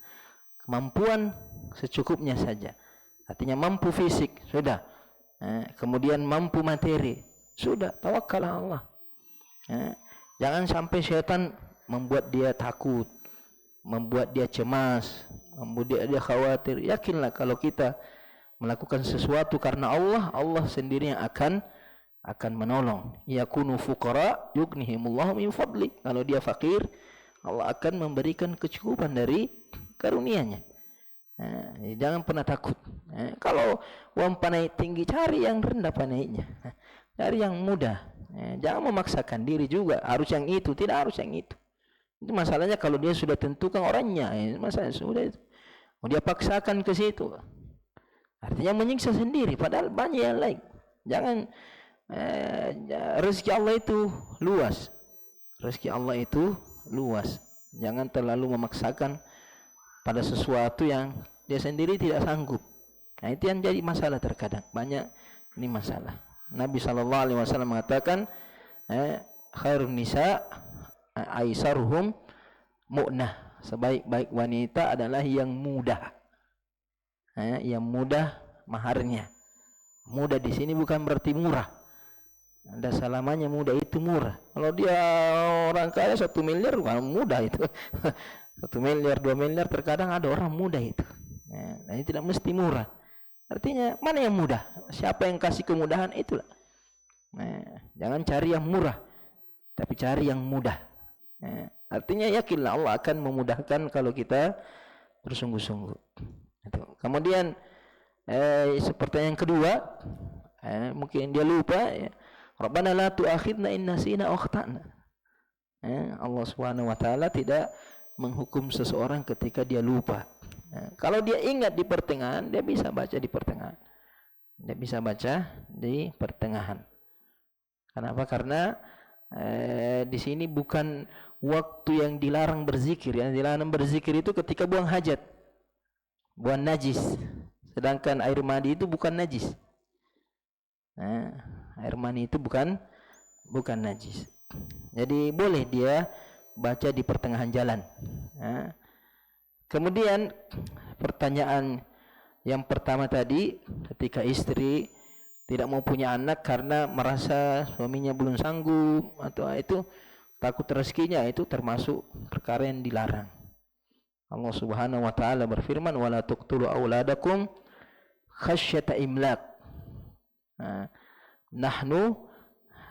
Kemampuan secukupnya saja. Artinya mampu fisik, sudah. Kemudian mampu materi, sudah. Tawakal Allah. Jangan sampai syaitan membuat dia takut, membuat dia cemas, membuat dia khawatir. Yakinlah kalau kita melakukan sesuatu karena Allah, Allah sendiri yang akan menolong. Yakunu fuqara yughnihimullahu min fadli. Kalau dia fakir, Allah akan memberikan kecukupan dari karunia-Nya. Jangan pernah takut. Kalau uang panai tinggi, cari yang rendah panaiknya. Cari yang mudah. Jangan memaksakan diri juga. Harus yang itu, tidak harus yang itu. Itu masalahnya kalau dia sudah tentukan orangnya. Masalahnya sudah itu. Dia paksakan ke situ. Artinya menyiksa sendiri. Padahal banyak yang lain. Jangan. Rezeki Allah itu luas. Rezeki Allah itu luas. Jangan terlalu memaksakan pada sesuatu yang dia sendiri tidak sanggup. Nah, itu yang jadi masalah terkadang. Banyak ini masalah. Nabi SAW mengatakan, khairun nisa aisaruhum mu'nah. Sebaik-baik wanita adalah yang mudah. Yang mudah maharnya. Mudah di sini bukan berarti murah. Ada salamanya mudah itu murah. Kalau dia orang kaya 1 miliar, mudah itu. 1 miliar, 2 miliar, terkadang ada orang mudah itu. Nah, ini tidak mesti murah. Artinya mana yang mudah? Siapa yang kasih kemudahan, itulah. Jangan cari yang murah, tapi cari yang mudah. Artinya yakinlah Allah akan memudahkan kalau kita bersungguh-sungguh. Kemudian seperti yang kedua, mungkin dia lupa. Rabbana la tu'akhidna in nasina aw akhtana. Allah Subhanahu wa taala tidak menghukum seseorang ketika dia lupa. Kalau dia ingat di pertengahan, dia bisa baca di pertengahan. Dia bisa baca di pertengahan. Kenapa? Karena di sini bukan waktu yang dilarang berzikir. Yang dilarang berzikir itu ketika buang hajat, buang najis. Sedangkan air mandi itu bukan najis. Air mani itu bukan najis. Jadi boleh dia baca di pertengahan jalan. Kemudian pertanyaan yang pertama tadi, ketika istri tidak mau punya anak karena merasa suaminya belum sanggup atau itu takut rezekinya, itu termasuk perkara yang dilarang. Allah Subhanahu wa taala berfirman, wala taqtulu auladakum khasyata imlaq. Nahnu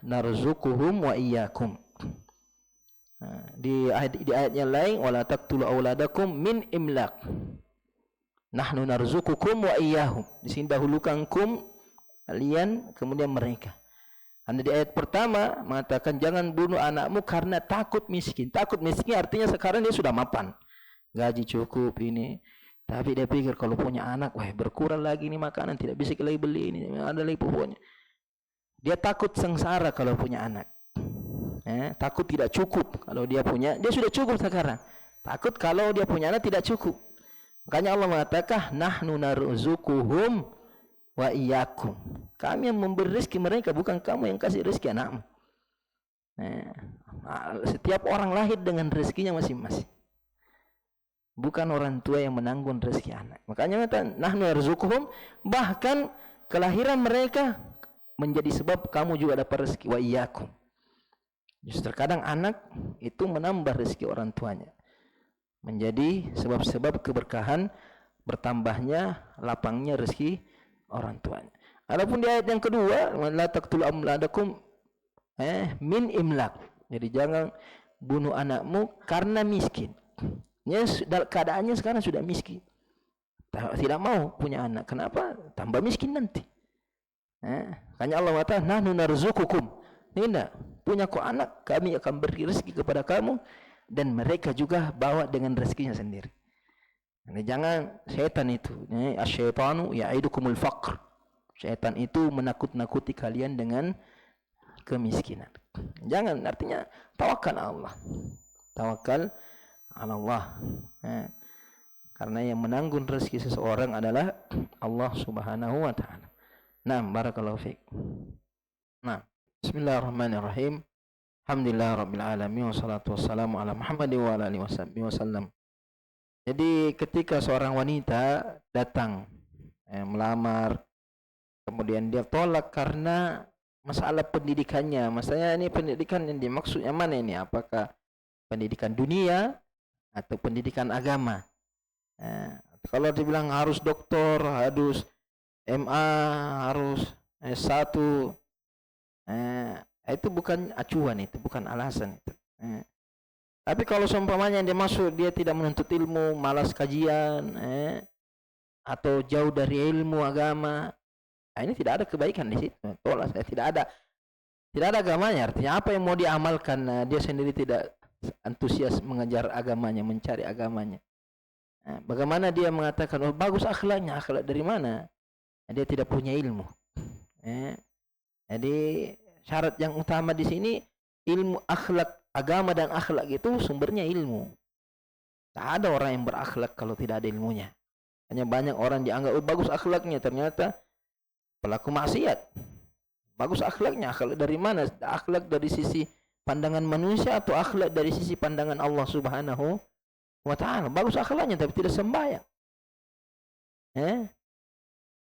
narzuquhum wa iyyakum. Di ayat yang lain, wala taqtulu auladakum min imlaq. Nahnu narzuqukum wa iyyahum. Di sini dahulukan kum, kalian, kemudian mereka. Anda di ayat pertama mengatakan jangan bunuh anakmu karena takut miskin. Takut miskin artinya sekarang dia sudah mapan, gaji cukup ini, tapi dia pikir kalau punya anak, wah berkurang lagi nih makanan, tidak bisa lagi beli ini, ada lagi pokoknya. Dia takut sengsara kalau punya anak. Takut tidak cukup kalau dia punya, dia sudah cukup sekarang. Takut kalau dia punya anak tidak cukup. Makanya Allah mengatakan, nahnu narzuquhum wa iyyakum. Kami yang memberi rezeki mereka, bukan kamu yang kasih rezeki anakmu. Setiap orang lahir dengan rezekinya masing-masing. Bukan orang tua yang menanggung rezeki anak. Makanya mengatakan, nahnu narzuquhum, bahkan kelahiran mereka menjadi sebab kamu juga dapat rezeki, wa iyyakum. Justru terkadang anak itu menambah rezeki orang tuanya, menjadi sebab-sebab keberkahan, bertambahnya lapangnya rezeki orang tuanya. Adapun di ayat yang kedua, la taqtulu auladakum min imlaq. Jadi jangan bunuh anakmu karena miskin. Keadaannya sekarang sudah miskin, tidak mau punya anak. Kenapa? Tambah miskin nanti. Hanya Allah mengatakan, nahnu narzuqukum. Tidak punya kau anak, kami akan beri rezeki kepada kamu, dan mereka juga bawa dengan rezekinya sendiri. Jadi jangan syaitan itu, asyaitanu ya'idukumul faqr. Syaitan itu menakut-nakuti kalian dengan kemiskinan. Jangan, artinya tawakal Allah. Tawakal Allah. Karena yang menanggung rezeki seseorang adalah Allah Subhanahu wa taala. Naam, barakallahu fiik. Nah, bismillahirrahmanirrahim. Alhamdulillah rabbil alamin wassalatu wassalamu ala Muhammad wa ala alihi wasallam. Jadi ketika seorang wanita datang melamar, kemudian dia tolak karena masalah pendidikannya. Maksudnya ini pendidikan yang dimaksud yang mana ini? Apakah pendidikan dunia atau pendidikan agama? Kalau dibilang harus doktor, harus MA, harus S1, itu bukan acuan, itu bukan alasan itu. Tapi kalau seumpamanya dia masuk, dia tidak menuntut ilmu, malas kajian, atau jauh dari ilmu agama, ini tidak ada kebaikan di situ. Tolak saya, tidak ada agamanya. Artinya apa yang mau diamalkan, dia sendiri tidak antusias mengejar agamanya, mencari agamanya. Bagaimana dia mengatakan, oh bagus akhlaknya, akhlak dari mana? Dia tidak punya ilmu. Jadi syarat yang utama di sini ilmu, akhlak, agama dan akhlak itu sumbernya ilmu. Tak ada orang yang berakhlak kalau tidak ada ilmunya. Hanya banyak orang dianggap bagus akhlaknya, ternyata pelaku maksiat. Bagus akhlaknya, akhlak dari mana? Akhlak dari sisi pandangan manusia atau akhlak dari sisi pandangan Allah Subhanahu wa taala? Bagus akhlaknya tapi tidak sembahyang.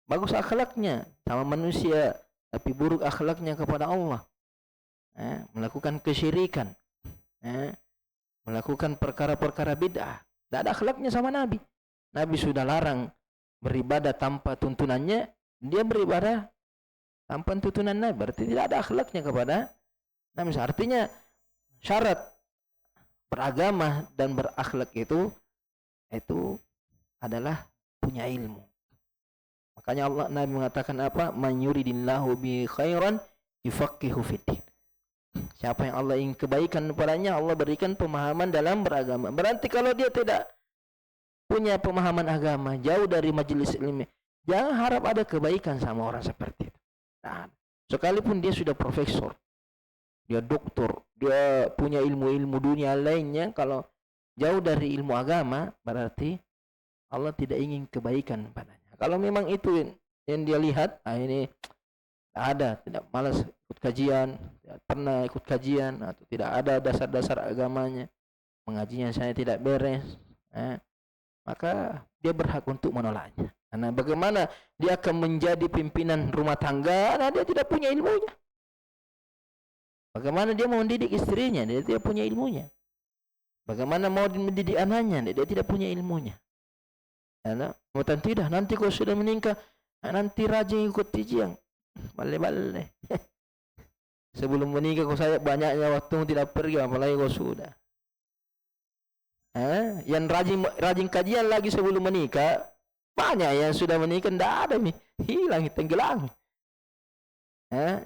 Bagus akhlaknya sama manusia tapi buruk akhlaknya kepada Allah. Melakukan kesyirikan, melakukan perkara-perkara bid'ah. Tidak ada akhlaknya sama Nabi. Nabi sudah larang beribadah tanpa tuntunannya, dia beribadah tanpa tuntunan Nabi. Berarti tidak ada akhlaknya kepada Nabi. Artinya syarat beragama dan berakhlak itu adalah punya ilmu. Makanya Allah, Nabi mengatakan apa? Man yuridillahu bi khairan yufaqihu fiddin. Siapa yang Allah ingin kebaikan padanya, Allah berikan pemahaman dalam beragama. Berarti kalau dia tidak punya pemahaman agama, jauh dari majelis ilmu, jangan harap ada kebaikan sama orang seperti itu. Nah, sekalipun dia sudah profesor, dia doktor, dia punya ilmu-ilmu dunia lainnya, kalau jauh dari ilmu agama, berarti Allah tidak ingin kebaikan padanya. Kalau memang itu yang dia lihat, ini tidak malas ikut kajian, tidak pernah ikut kajian, atau tidak ada dasar-dasar agamanya, mengajinya saya tidak beres, maka dia berhak untuk menolaknya. Karena bagaimana dia akan menjadi pimpinan rumah tangga, nah dia tidak punya ilmunya. Bagaimana dia mau mendidik istrinya, dia tidak punya ilmunya. Bagaimana mau mendidik anaknya, dia tidak punya ilmunya. Mutan tidak, nanti kau sudah menikah, nanti rajin ikut kajian. Balik-balik. Sebelum menikah kau saya banyaknya waktu tidak pergi, apalagi kau sudah. Yang rajin kajian lagi sebelum menikah, banyak yang sudah menikah tidak ada nih, hilang, tenggelam.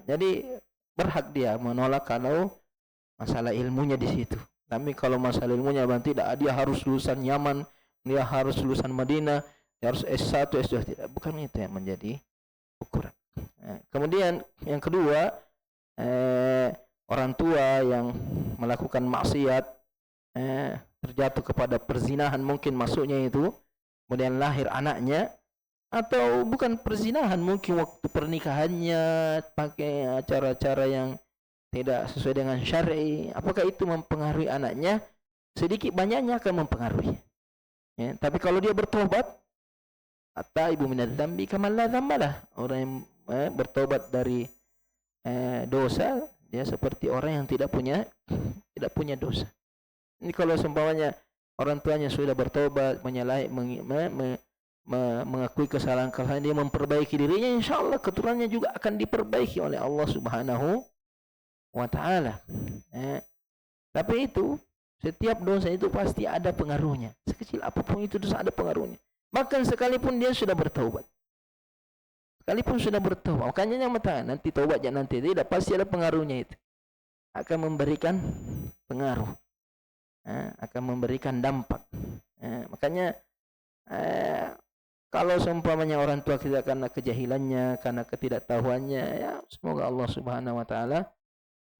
Jadi berhak dia menolak kalau masalah ilmunya di situ. Tapi kalau masalah ilmunya tidak, dia harus lulusan Yaman, dia harus lulusan Madinah, dia harus S1, S2, tidak. Bukan itu yang menjadi ukuran. Kemudian yang kedua, orang tua yang melakukan maksiat, terjatuh kepada perzinahan, mungkin masuknya itu, kemudian lahir anaknya, atau bukan perzinahan, mungkin waktu pernikahannya pakai acara-acara yang tidak sesuai dengan syar'i. Apakah itu mempengaruhi anaknya? Sedikit banyaknya akan mempengaruhi. Tapi kalau dia bertobat, at-taibu minadz-dzambi kaman la dzambalah. Orang yang bertobat dari dosa, dia seperti orang yang tidak punya dosa. Ini kalau seumpamanya orang tuanya sudah bertobat, mengakui kesalahan-kesalahan, dia memperbaiki dirinya, insyaallah keturunannya juga akan diperbaiki oleh Allah Subhanahu wa taala. Tapi itu setiap dosa itu pasti ada pengaruhnya. Sekecil apapun itu dosa ada pengaruhnya. Bahkan sekalipun dia sudah bertaubat. Makanya yang mengatakan nanti taubat jangan nanti, tidak, pasti ada pengaruhnya itu. Akan memberikan pengaruh. Akan memberikan dampak. Makanya kalau seumpamanya orang tua kita karena kejahilannya, karena ketidaktahuannya, ya semoga Allah Subhanahu wa taala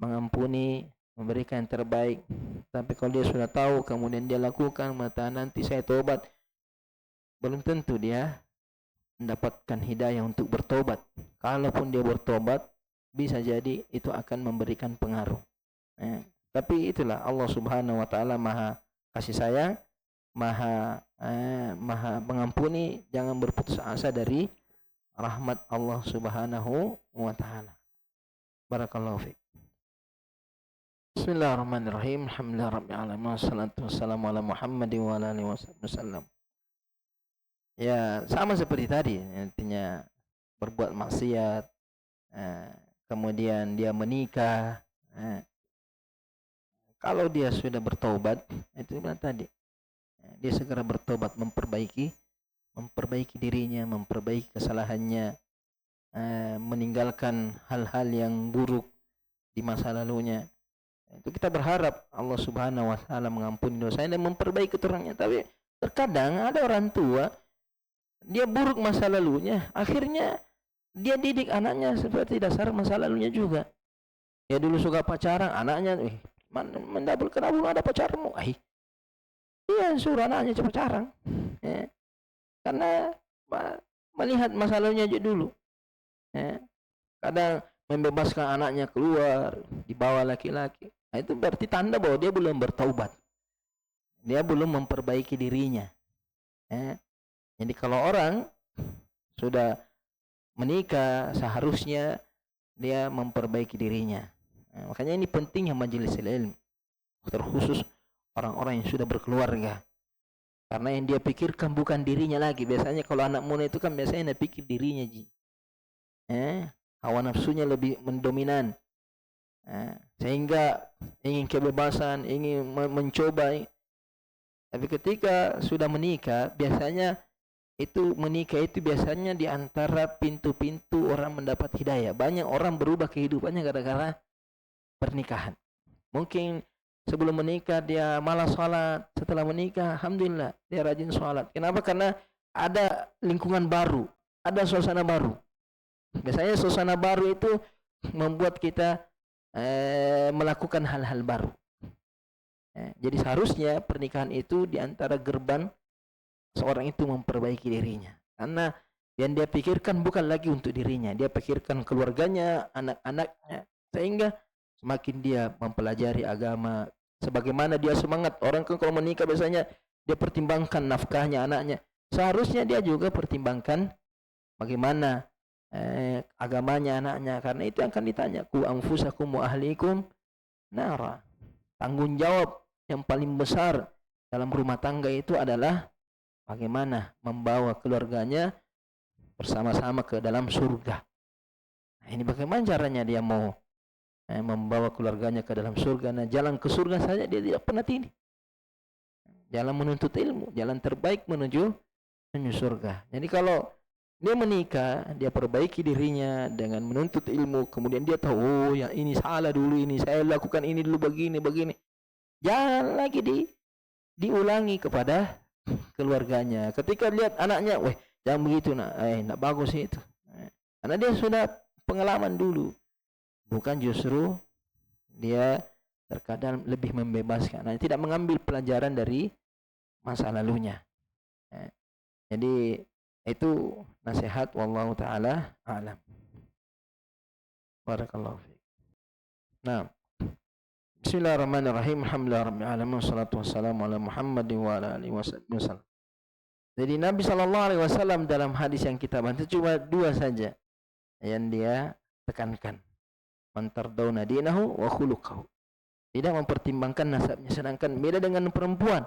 mengampuni, memberikan yang terbaik. Tapi kalau dia sudah tahu kemudian dia lakukan, maka nanti saya tobat, belum tentu dia mendapatkan hidayah untuk bertobat. Kalaupun dia bertobat, bisa jadi itu akan memberikan pengaruh. Tapi itulah Allah Subhanahu wa taala Maha kasih sayang, Maha mengampuni. Jangan berputus asa dari rahmat Allah Subhanahu wa taala. Barakallahu fiik. Bismillahirrahmanirrahim. Alhamdulillahirabbil alamin. Wassalatu wassalamu ala Muhammadin wa ala alihi wasallam. Ya, sama seperti tadi, intinya berbuat maksiat, kemudian dia menikah. Kalau dia sudah bertobat, itu benar tadi, dia segera bertobat, memperbaiki dirinya, memperbaiki kesalahannya, meninggalkan hal-hal yang buruk di masa lalunya. Itu kita berharap Allah Subhanahu wa taala mengampuni dosanya dan memperbaiki keturunannya. Tapi terkadang ada orang tua, dia buruk masa lalunya, akhirnya dia didik anaknya seperti dasar masa lalunya juga. Dia dulu suka pacaran, anaknya kenapa belum ada pacarmu? Iya, suruh anaknya pacaran. Karena melihat masa lalunya aja dulu. Kadang membebaskan anaknya keluar, dibawa laki-laki. Nah, itu berarti tanda bahwa dia belum bertaubat. Dia belum memperbaiki dirinya. Jadi kalau orang sudah menikah, seharusnya dia memperbaiki dirinya. Makanya ini pentingnya majelis ilmu, terkhusus orang-orang yang sudah berkeluarga. Karena yang dia pikirkan bukan dirinya lagi. Biasanya kalau anak muda itu kan biasanya dia pikir dirinya, hawa nafsunya lebih mendominan, sehingga ingin kebebasan, ingin mencoba. Tapi ketika sudah menikah, biasanya menikah itu biasanya di antara pintu-pintu orang mendapat hidayah. Banyak orang berubah kehidupannya gara-gara pernikahan. Mungkin sebelum menikah dia malas sholat, setelah menikah alhamdulillah dia rajin sholat. Kenapa? Karena ada lingkungan baru, ada suasana baru. Biasanya suasana baru itu membuat kita melakukan hal-hal baru. Jadi seharusnya pernikahan itu di antara gerbang seorang itu memperbaiki dirinya. Karena yang dia pikirkan bukan lagi untuk dirinya, dia pikirkan keluarganya, anak-anaknya. Sehingga semakin dia mempelajari agama, sebagaimana dia semangat. Orang kan kalau menikah biasanya dia pertimbangkan nafkahnya anaknya. Seharusnya dia juga pertimbangkan bagaimana agamanya anaknya, karena itu akan ditanya. Ku anfusakum wa ahlikum nara. Tanggung jawab yang paling besar dalam rumah tangga itu adalah bagaimana membawa keluarganya bersama-sama ke dalam surga. Nah, ini bagaimana caranya dia mau membawa keluarganya ke dalam surga. Nah, jalan ke surga saja dia tidak pernah tindih. Jalan menuntut ilmu, jalan terbaik menuju surga. Jadi kalau dia menikah, dia perbaiki dirinya dengan menuntut ilmu, kemudian dia tahu, oh ya ini salah dulu, ini saya lakukan ini dulu begini. Jangan lagi diulangi kepada keluarganya. Ketika lihat anaknya, weh jangan begitu nak, nak bagus itu. Karena dia sudah pengalaman dulu. Bukan justru dia terkadang lebih membebaskan. Nah, tidak mengambil pelajaran dari masa lalunya. Jadi itu nasihat wallahu taala alam. Barakallahu fiik. Nah, bismillahirrahmanirrahim. Alhamdulillahirabbil alamin wassalatu wassalamu ala Muhammadin wa ala alihi wasallam. Jadi Nabi sallallahu alaihi wasallam dalam hadis yang kita baca cuma dua saja yang dia tekankan. Man tardawna dinahu wa khuluquhu. Tidak mempertimbangkan nasabnya, sedangkan beda dengan perempuan.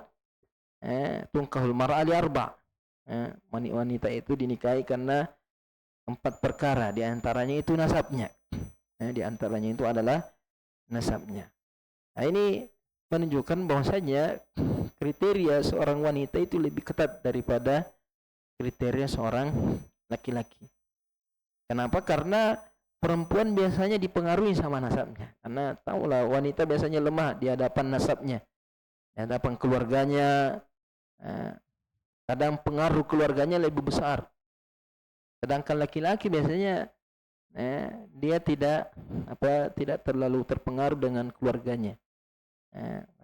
Tungkahul mar'a li arba'. Wanita itu dinikahi karena 4 perkara, di antaranya itu nasabnya. Di antaranya itu adalah nasabnya. Nah, ini menunjukkan bahwasanya kriteria seorang wanita itu lebih ketat daripada kriteria seorang laki-laki. Kenapa? Karena perempuan biasanya dipengaruhi sama nasabnya. Karena tahulah wanita biasanya lemah di hadapan nasabnya, di hadapan keluarganya. Kadang pengaruh keluarganya lebih besar. Sedangkan laki-laki biasanya dia tidak terlalu terpengaruh dengan keluarganya.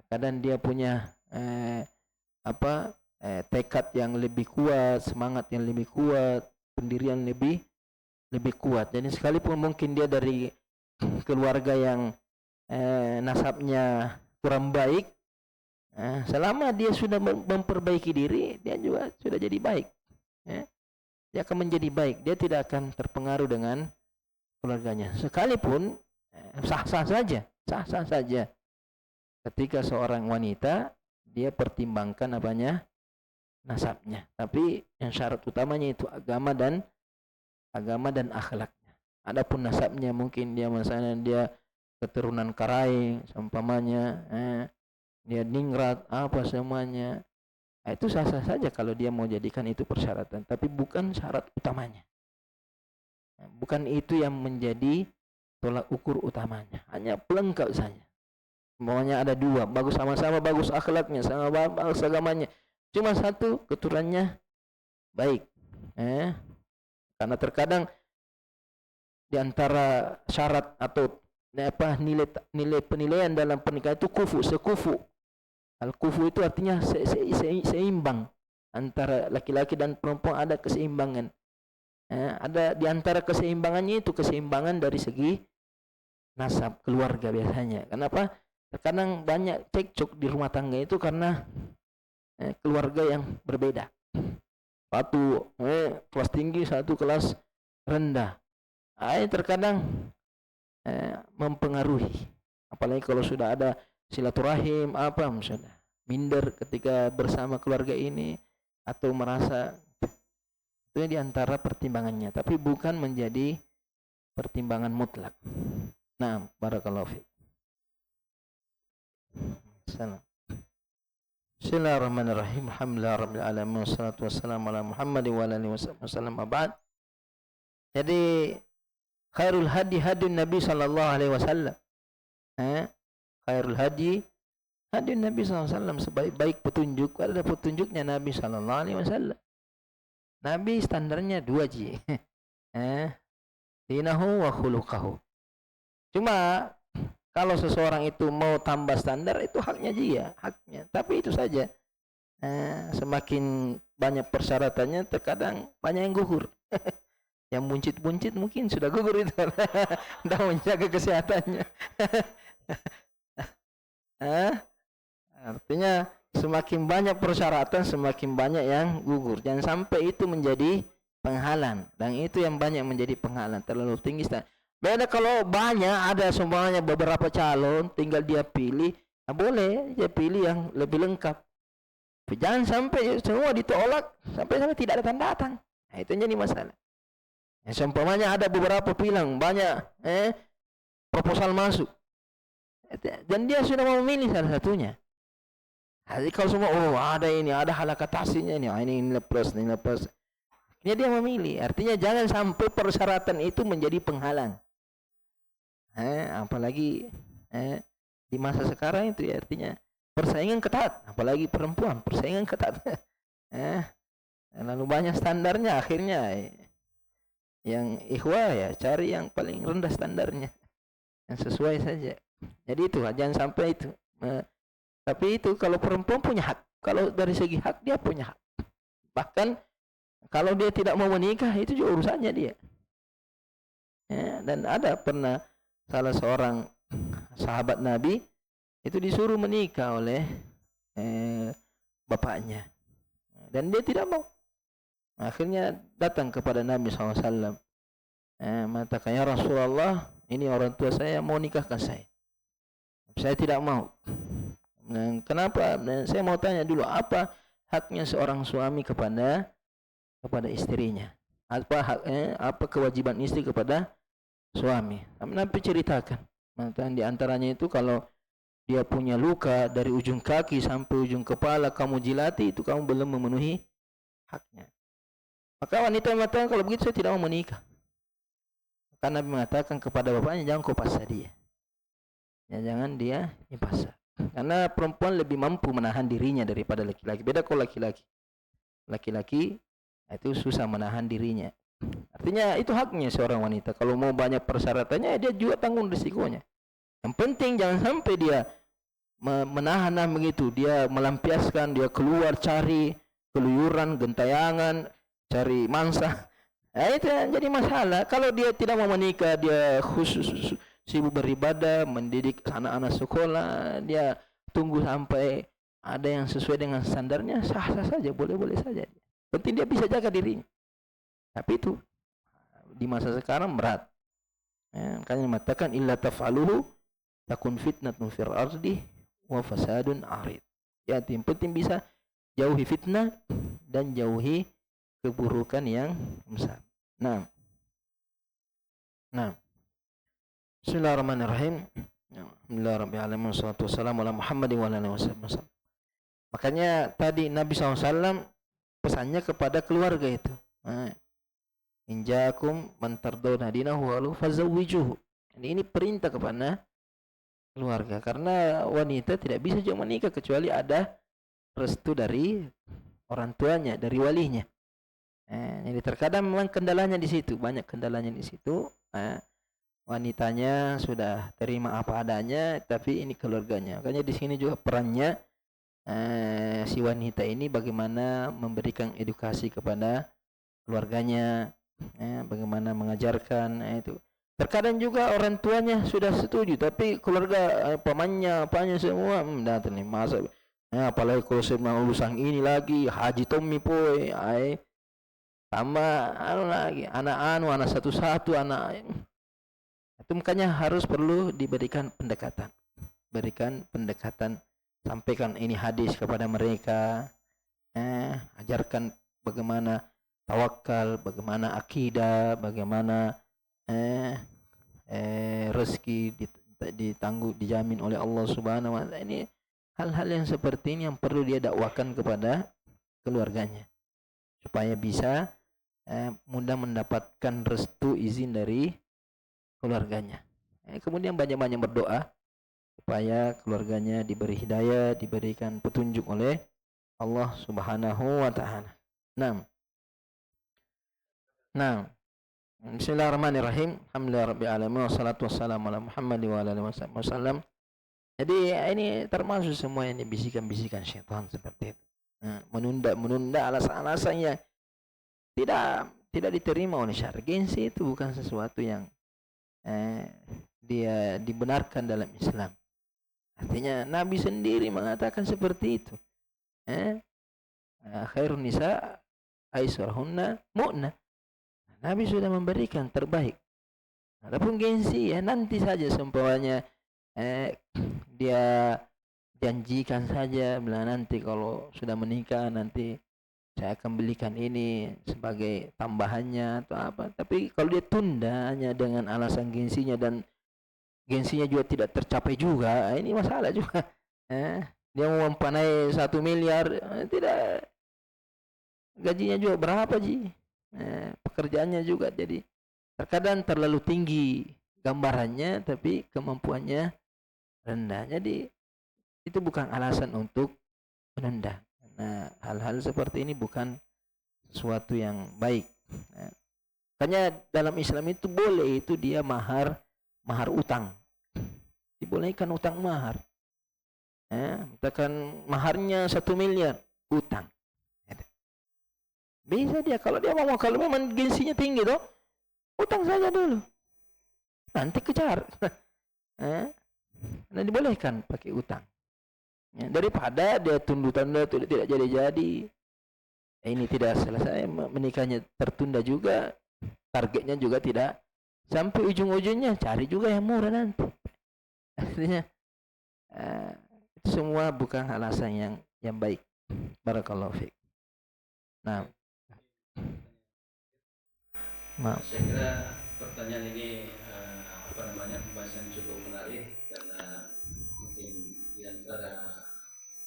Kadang dia punya tekad yang lebih kuat, semangat yang lebih kuat, pendirian lebih kuat. Jadi sekalipun mungkin dia dari keluarga yang nasabnya kurang baik, selama dia sudah memperbaiki diri, dia juga sudah jadi baik. Dia akan menjadi baik. Dia tidak akan terpengaruh dengan keluarganya. Sekalipun sah-sah saja. Ketika seorang wanita dia pertimbangkan nasabnya. Tapi yang syarat utamanya itu agama dan akhlaknya. Adapun nasabnya mungkin dia misalnya dia keturunan Karaing, seumpamanya, dia ningrat apa semuanya. Itu sah-sah saja kalau dia mau jadikan itu persyaratan, tapi bukan syarat utamanya. Bukan itu yang menjadi tolak ukur utamanya, hanya pelengkap saja. Maunya ada dua, bagus sama-sama bagus akhlaknya, sama bagus agamanya. Cuma satu keturunannya baik. Karena terkadang di antara syarat atau nilai penilaian dalam pernikahan itu sekufu. Al-kufu itu artinya seimbang antara laki-laki dan perempuan, ada keseimbangan. Ada di antara keseimbangannya itu keseimbangan dari segi nasab keluarga biasanya. Kenapa? Terkadang banyak cekcok di rumah tangga itu karena keluarga yang berbeda. Satu kelas tinggi, satu kelas rendah. Terkadang mempengaruhi. Apalagi kalau sudah ada silaturahim misalnya minder ketika bersama keluarga ini, atau merasa itu di antara pertimbangannya, tapi bukan menjadi pertimbangan mutlak. Nah, barakallahu fiik. Bismillahirrahmanirrahim. Alhamdulillahirabbil alamin wassalatu wassalamu ala Muhammadin wa alihi wasallam. Ba'd. Jadi khairul hadi Nabi sallallahu alaihi wasallam. Khairul hadi Nabi SAW, sebaik-baik petunjuk adalah petunjuknya Nabi SAW. Nabi standarnya 2 dinahu wa khuluqahu. Cuma kalau seseorang itu mau tambah standar, itu haknya haknya. Tapi itu saja. Semakin banyak persyaratannya, terkadang banyak yang gugur. Yang buncit-buncit mungkin sudah gugur itu. Dah menjaga kesehatannya. Artinya semakin banyak persyaratan, semakin banyak yang gugur. Jangan sampai itu menjadi penghalang, dan itu yang banyak menjadi penghalang, terlalu tinggi. Beda kalau banyak, ada semuanya beberapa calon, tinggal dia pilih. Boleh dia pilih yang lebih lengkap. Tapi jangan sampai semua ditolak, sampai tidak datang. Itu jadi masalah. Seumpamanya ada beberapa bilang banyak proposal masuk, dan dia sudah mau memilih salah satunya. Jadi kalau semua ada ini, ada halakatasinya ini lepas. Ini dia memilih. Artinya jangan sampai persyaratan itu menjadi penghalang. Apalagi di masa sekarang itu artinya persaingan ketat, apalagi perempuan, persaingan ketat. Lalu banyak standarnya, akhirnya yang ikhwah cari yang paling rendah standarnya, yang sesuai saja. Jadi itu jangan sampai itu. Tapi itu kalau perempuan punya hak, kalau dari segi hak dia punya hak. Bahkan kalau dia tidak mau menikah, itu juga urusannya dia. Dan ada pernah salah seorang sahabat Nabi itu disuruh menikah oleh bapaknya, dan dia tidak mau. Akhirnya datang kepada Nabi SAW, mengatakan, ya Rasulullah, ini orang tua saya mau nikahkan saya tidak mau. Kenapa? Saya mau tanya dulu, apa haknya seorang suami kepada istrinya? Apa haknya? Apa kewajiban istri kepada suami? Nabi ceritakan. Di antaranya itu kalau dia punya luka dari ujung kaki sampai ujung kepala, kamu jilati, itu kamu belum memenuhi haknya. Maka wanita mengatakan, kalau begitu saya tidak mau menikah. Karena Nabi mengatakan kepada bapaknya, jangan kau paksa dia. Jangan dia dipaksa. Karena perempuan lebih mampu menahan dirinya daripada laki-laki. Beda kalau laki-laki itu susah menahan dirinya. Artinya itu haknya seorang wanita. Kalau mau banyak persyaratannya, dia juga tanggung risikonya. Yang penting jangan sampai dia menahan begitu. Dia melampiaskan, dia keluar cari keluyuran, gentayangan, cari mangsa. Nah, itu yang jadi masalah. Kalau dia tidak mau menikah, dia khusus sibuk beribadah, mendidik anak-anak sekolah, dia tunggu sampai ada yang sesuai dengan standarnya, sah-sah saja, boleh-boleh saja. Penting dia bisa jaga dirinya. Tapi itu di masa sekarang berat. Makanya mengatakan illa taf'aluhu takun fitnatun fil ardi wa fasadun arid. Ya, yang penting bisa jauhi fitnah dan jauhi keburukan yang besar. Nah. Bismillahirrahmanirrahim. Alhamdulillahirrahmanirrahim. Wassalatu wassalamu ala Muhammadin wa ala alihi wasallam. Makanya tadi Nabi SAW pesannya kepada keluarga itu. Injakum man tardawna dinahu walu fazawwijuhu. Ini perintah kepada keluarga, karena wanita tidak bisa juga menikah kecuali ada restu dari orang tuanya, dari walinya. Jadi terkadang memang kendalanya di situ, banyak kendalanya di situ. Wanitanya sudah terima apa adanya, tapi ini keluarganya. Makanya di sini juga perannya si wanita ini bagaimana memberikan edukasi kepada keluarganya, bagaimana mengajarkan itu. Terkadang juga orang tuanya sudah setuju, tapi keluarga pamannya, apanya semua datang nih masa. Apalagi kalau saya mau lulusan ini lagi, Haji Tommy poy, tambah lagi anak satu-satu anak. Itu makanya harus perlu diberikan pendekatan. Berikan pendekatan, sampaikan ini hadis kepada mereka. Ajarkan bagaimana tawakal, bagaimana akidah, bagaimana rezeki ditangguh, dijamin oleh Allah Subhanahu wa taala. Ini hal-hal yang seperti ini yang perlu dia dakwakan kepada keluarganya supaya bisa mudah mendapatkan restu izin dari keluarganya. Kemudian banyak-banyak berdoa supaya keluarganya diberi hidayah, diberikan petunjuk oleh Allah Subhanahu wa taala. Nah. Bismillahirrahmanirrahim. Alhamdulillahirabbil alamin wassalatu wassalamu ala Muhammad wa ala alihi wasallam. Jadi ini termasuk semua yang bisikan-bisikan syaitan seperti itu. Menunda alasan-alasan yang tidak diterima oleh syariat. Gengsi itu bukan sesuatu yang dia dibenarkan dalam Islam. Artinya Nabi sendiri mengatakan seperti itu. Khairun nisa aisarhunna mu'na. Nabi sudah memberikan terbaik. Adapun gengsi ya nanti saja seumpamanya dia janjikan saja bila nanti kalau sudah menikah nanti saya akan belikan ini sebagai tambahannya atau apa. Tapi kalau dia tunda hanya dengan alasan gengsinya dan gengsinya juga tidak tercapai juga, ini masalah juga. Dia mau mempanai 1 miliar, tidak, gajinya juga berapa ji? Pekerjaannya juga jadi terkadang terlalu tinggi gambarannya tapi kemampuannya rendah. Jadi itu bukan alasan untuk menunda. Nah, hal-hal seperti ini bukan sesuatu yang baik. Makanya dalam Islam itu boleh itu dia mahar utang. Dibolehkan utang mahar. Misalkan maharnya 1 miliar, utang. Bisa dia, kalau dia mau, kalau memang gengsinya tinggi toh, utang saja dulu. Nanti kejar. Nah, dibolehkan pakai utang. Daripada dia tunda-tunda tidak jadi-jadi. Ini tidak selesai, menikahnya tertunda juga, targetnya juga tidak sampai ujung-ujungnya, cari juga yang murah nanti. Artinya itu semua bukan alasan yang baik. Barakallahu fiik. Nah, saya kira pertanyaan ini pembahasan cukup menarik karena mungkin di antara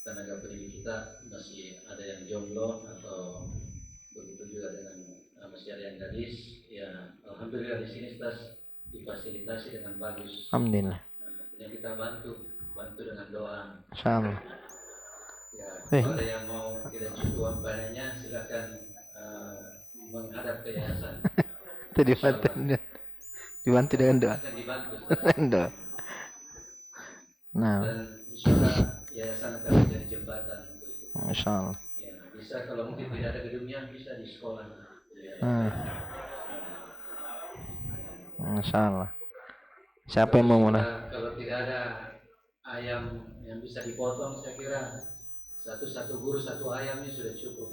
tenaga pendidik kita masih ada yang jomblo atau begitu juga dengan masih ada yang gadis. Ya, alhamdulillah di sini kita difasilitasi dengan bagus. Alhamdulillah. Yang kita bantu dengan doa. Insyaallah. Ya, kalau ada yang mau tidak cukup banyak silakan menghadap ke yayasan. Itu dibantu dengan doa. Doa. Nah. Dan insyaallah yayasan akan menjadi jembatan untuk itu. Insyaallah. Ya, di bisa kalau mungkin tidak ada gedungnya bisa di sekolah. Ya. Masya Allah. Siapa yang mau mulai? Kalau tidak ada ayam yang bisa dipotong, saya kira satu guru satu ayam ini sudah cukup.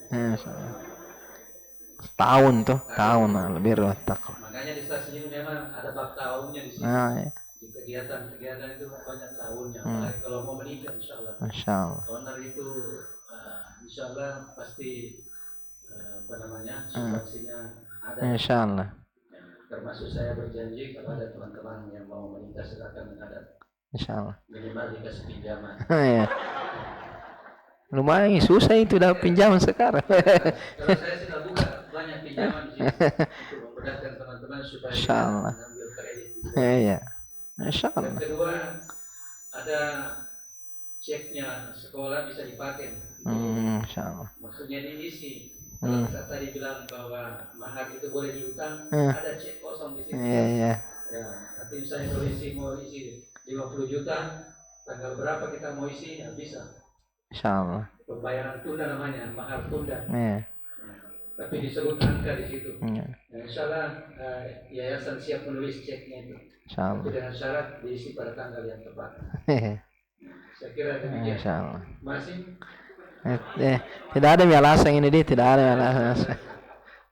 Tahun tuh, tahun lebih rotak. Makanya di stasiun ini memang ada bab tahunnya di sini. Ya. Di kegiatan-kegiatan itu banyak tahunnya. Apalagi kalau mau menikah, insya Allah. Masya Allah. Owner itu insya Allah pasti substansinya ada. Insya Allah. Termasuk saya berjanji kepada teman-teman yang mau menikah silakan menghadap. Insya Allah. Minimal dikasih pinjaman. Ya. Lumayan susah itu dah pinjaman sekarang. Kalau saya sudah buka banyak pinjaman di sini untuk memudahkan teman-teman supaya mengambil kredit. Iya. Insya Allah. Yang kedua ada ceknya sekolah bisa dipakai. Insya Allah. Maksudnya diisi. Kalau tadi bilang bahwa mahar itu boleh diutang, ada cek kosong di sini. Iya. Ya, nanti misalnya mau isi 50 juta, tanggal berapa kita mau isi, ya bisa. Insya Allah. Pembayaran tunda namanya, mahar tunda. Iya. Tapi disebut angka di situ. Iya. Nah, insya Allah yayasan siap menulis ceknya itu. Insya Allah. Tapi dengan syarat diisi pada tanggal yang tepat. Saya kira demikian. Insya Allah. Masih? Tidak ada alasan ini dia, tidak ada alasan.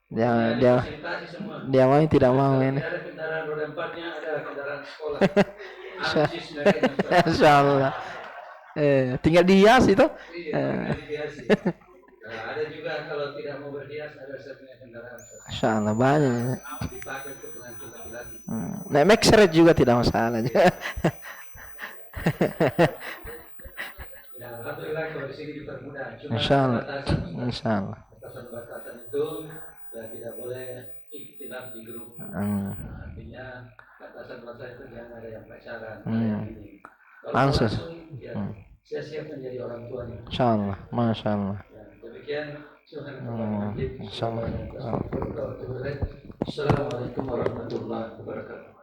Dia mau tidak mau ini. Ada kendaraan roda empatnya, ada kendaraan sekolah. Insya Allah. Tinggal dihias itu. Iya, dihiasi. Ada juga kalau tidak mau berhias ada setnya kendaraan. Insya Allah banyak. Dipakai untuk pengantin laki-laki. Nah, mixer juga tidak masalah. Ya, alhamdulillah kalau di sini dipermudah. Cuma Insya Allah. Batasan itu ya tidak boleh ikhtilaf di grup. Artinya batasan itu jangan ada yang pacaran, ada yang ini. Kalau langsung ya, saya siap menjadi orang tuanya. Insya Allah, masya Allah. Ya, demikian. Insya Allah. Assalamualaikum warahmatullahi wabarakatuh.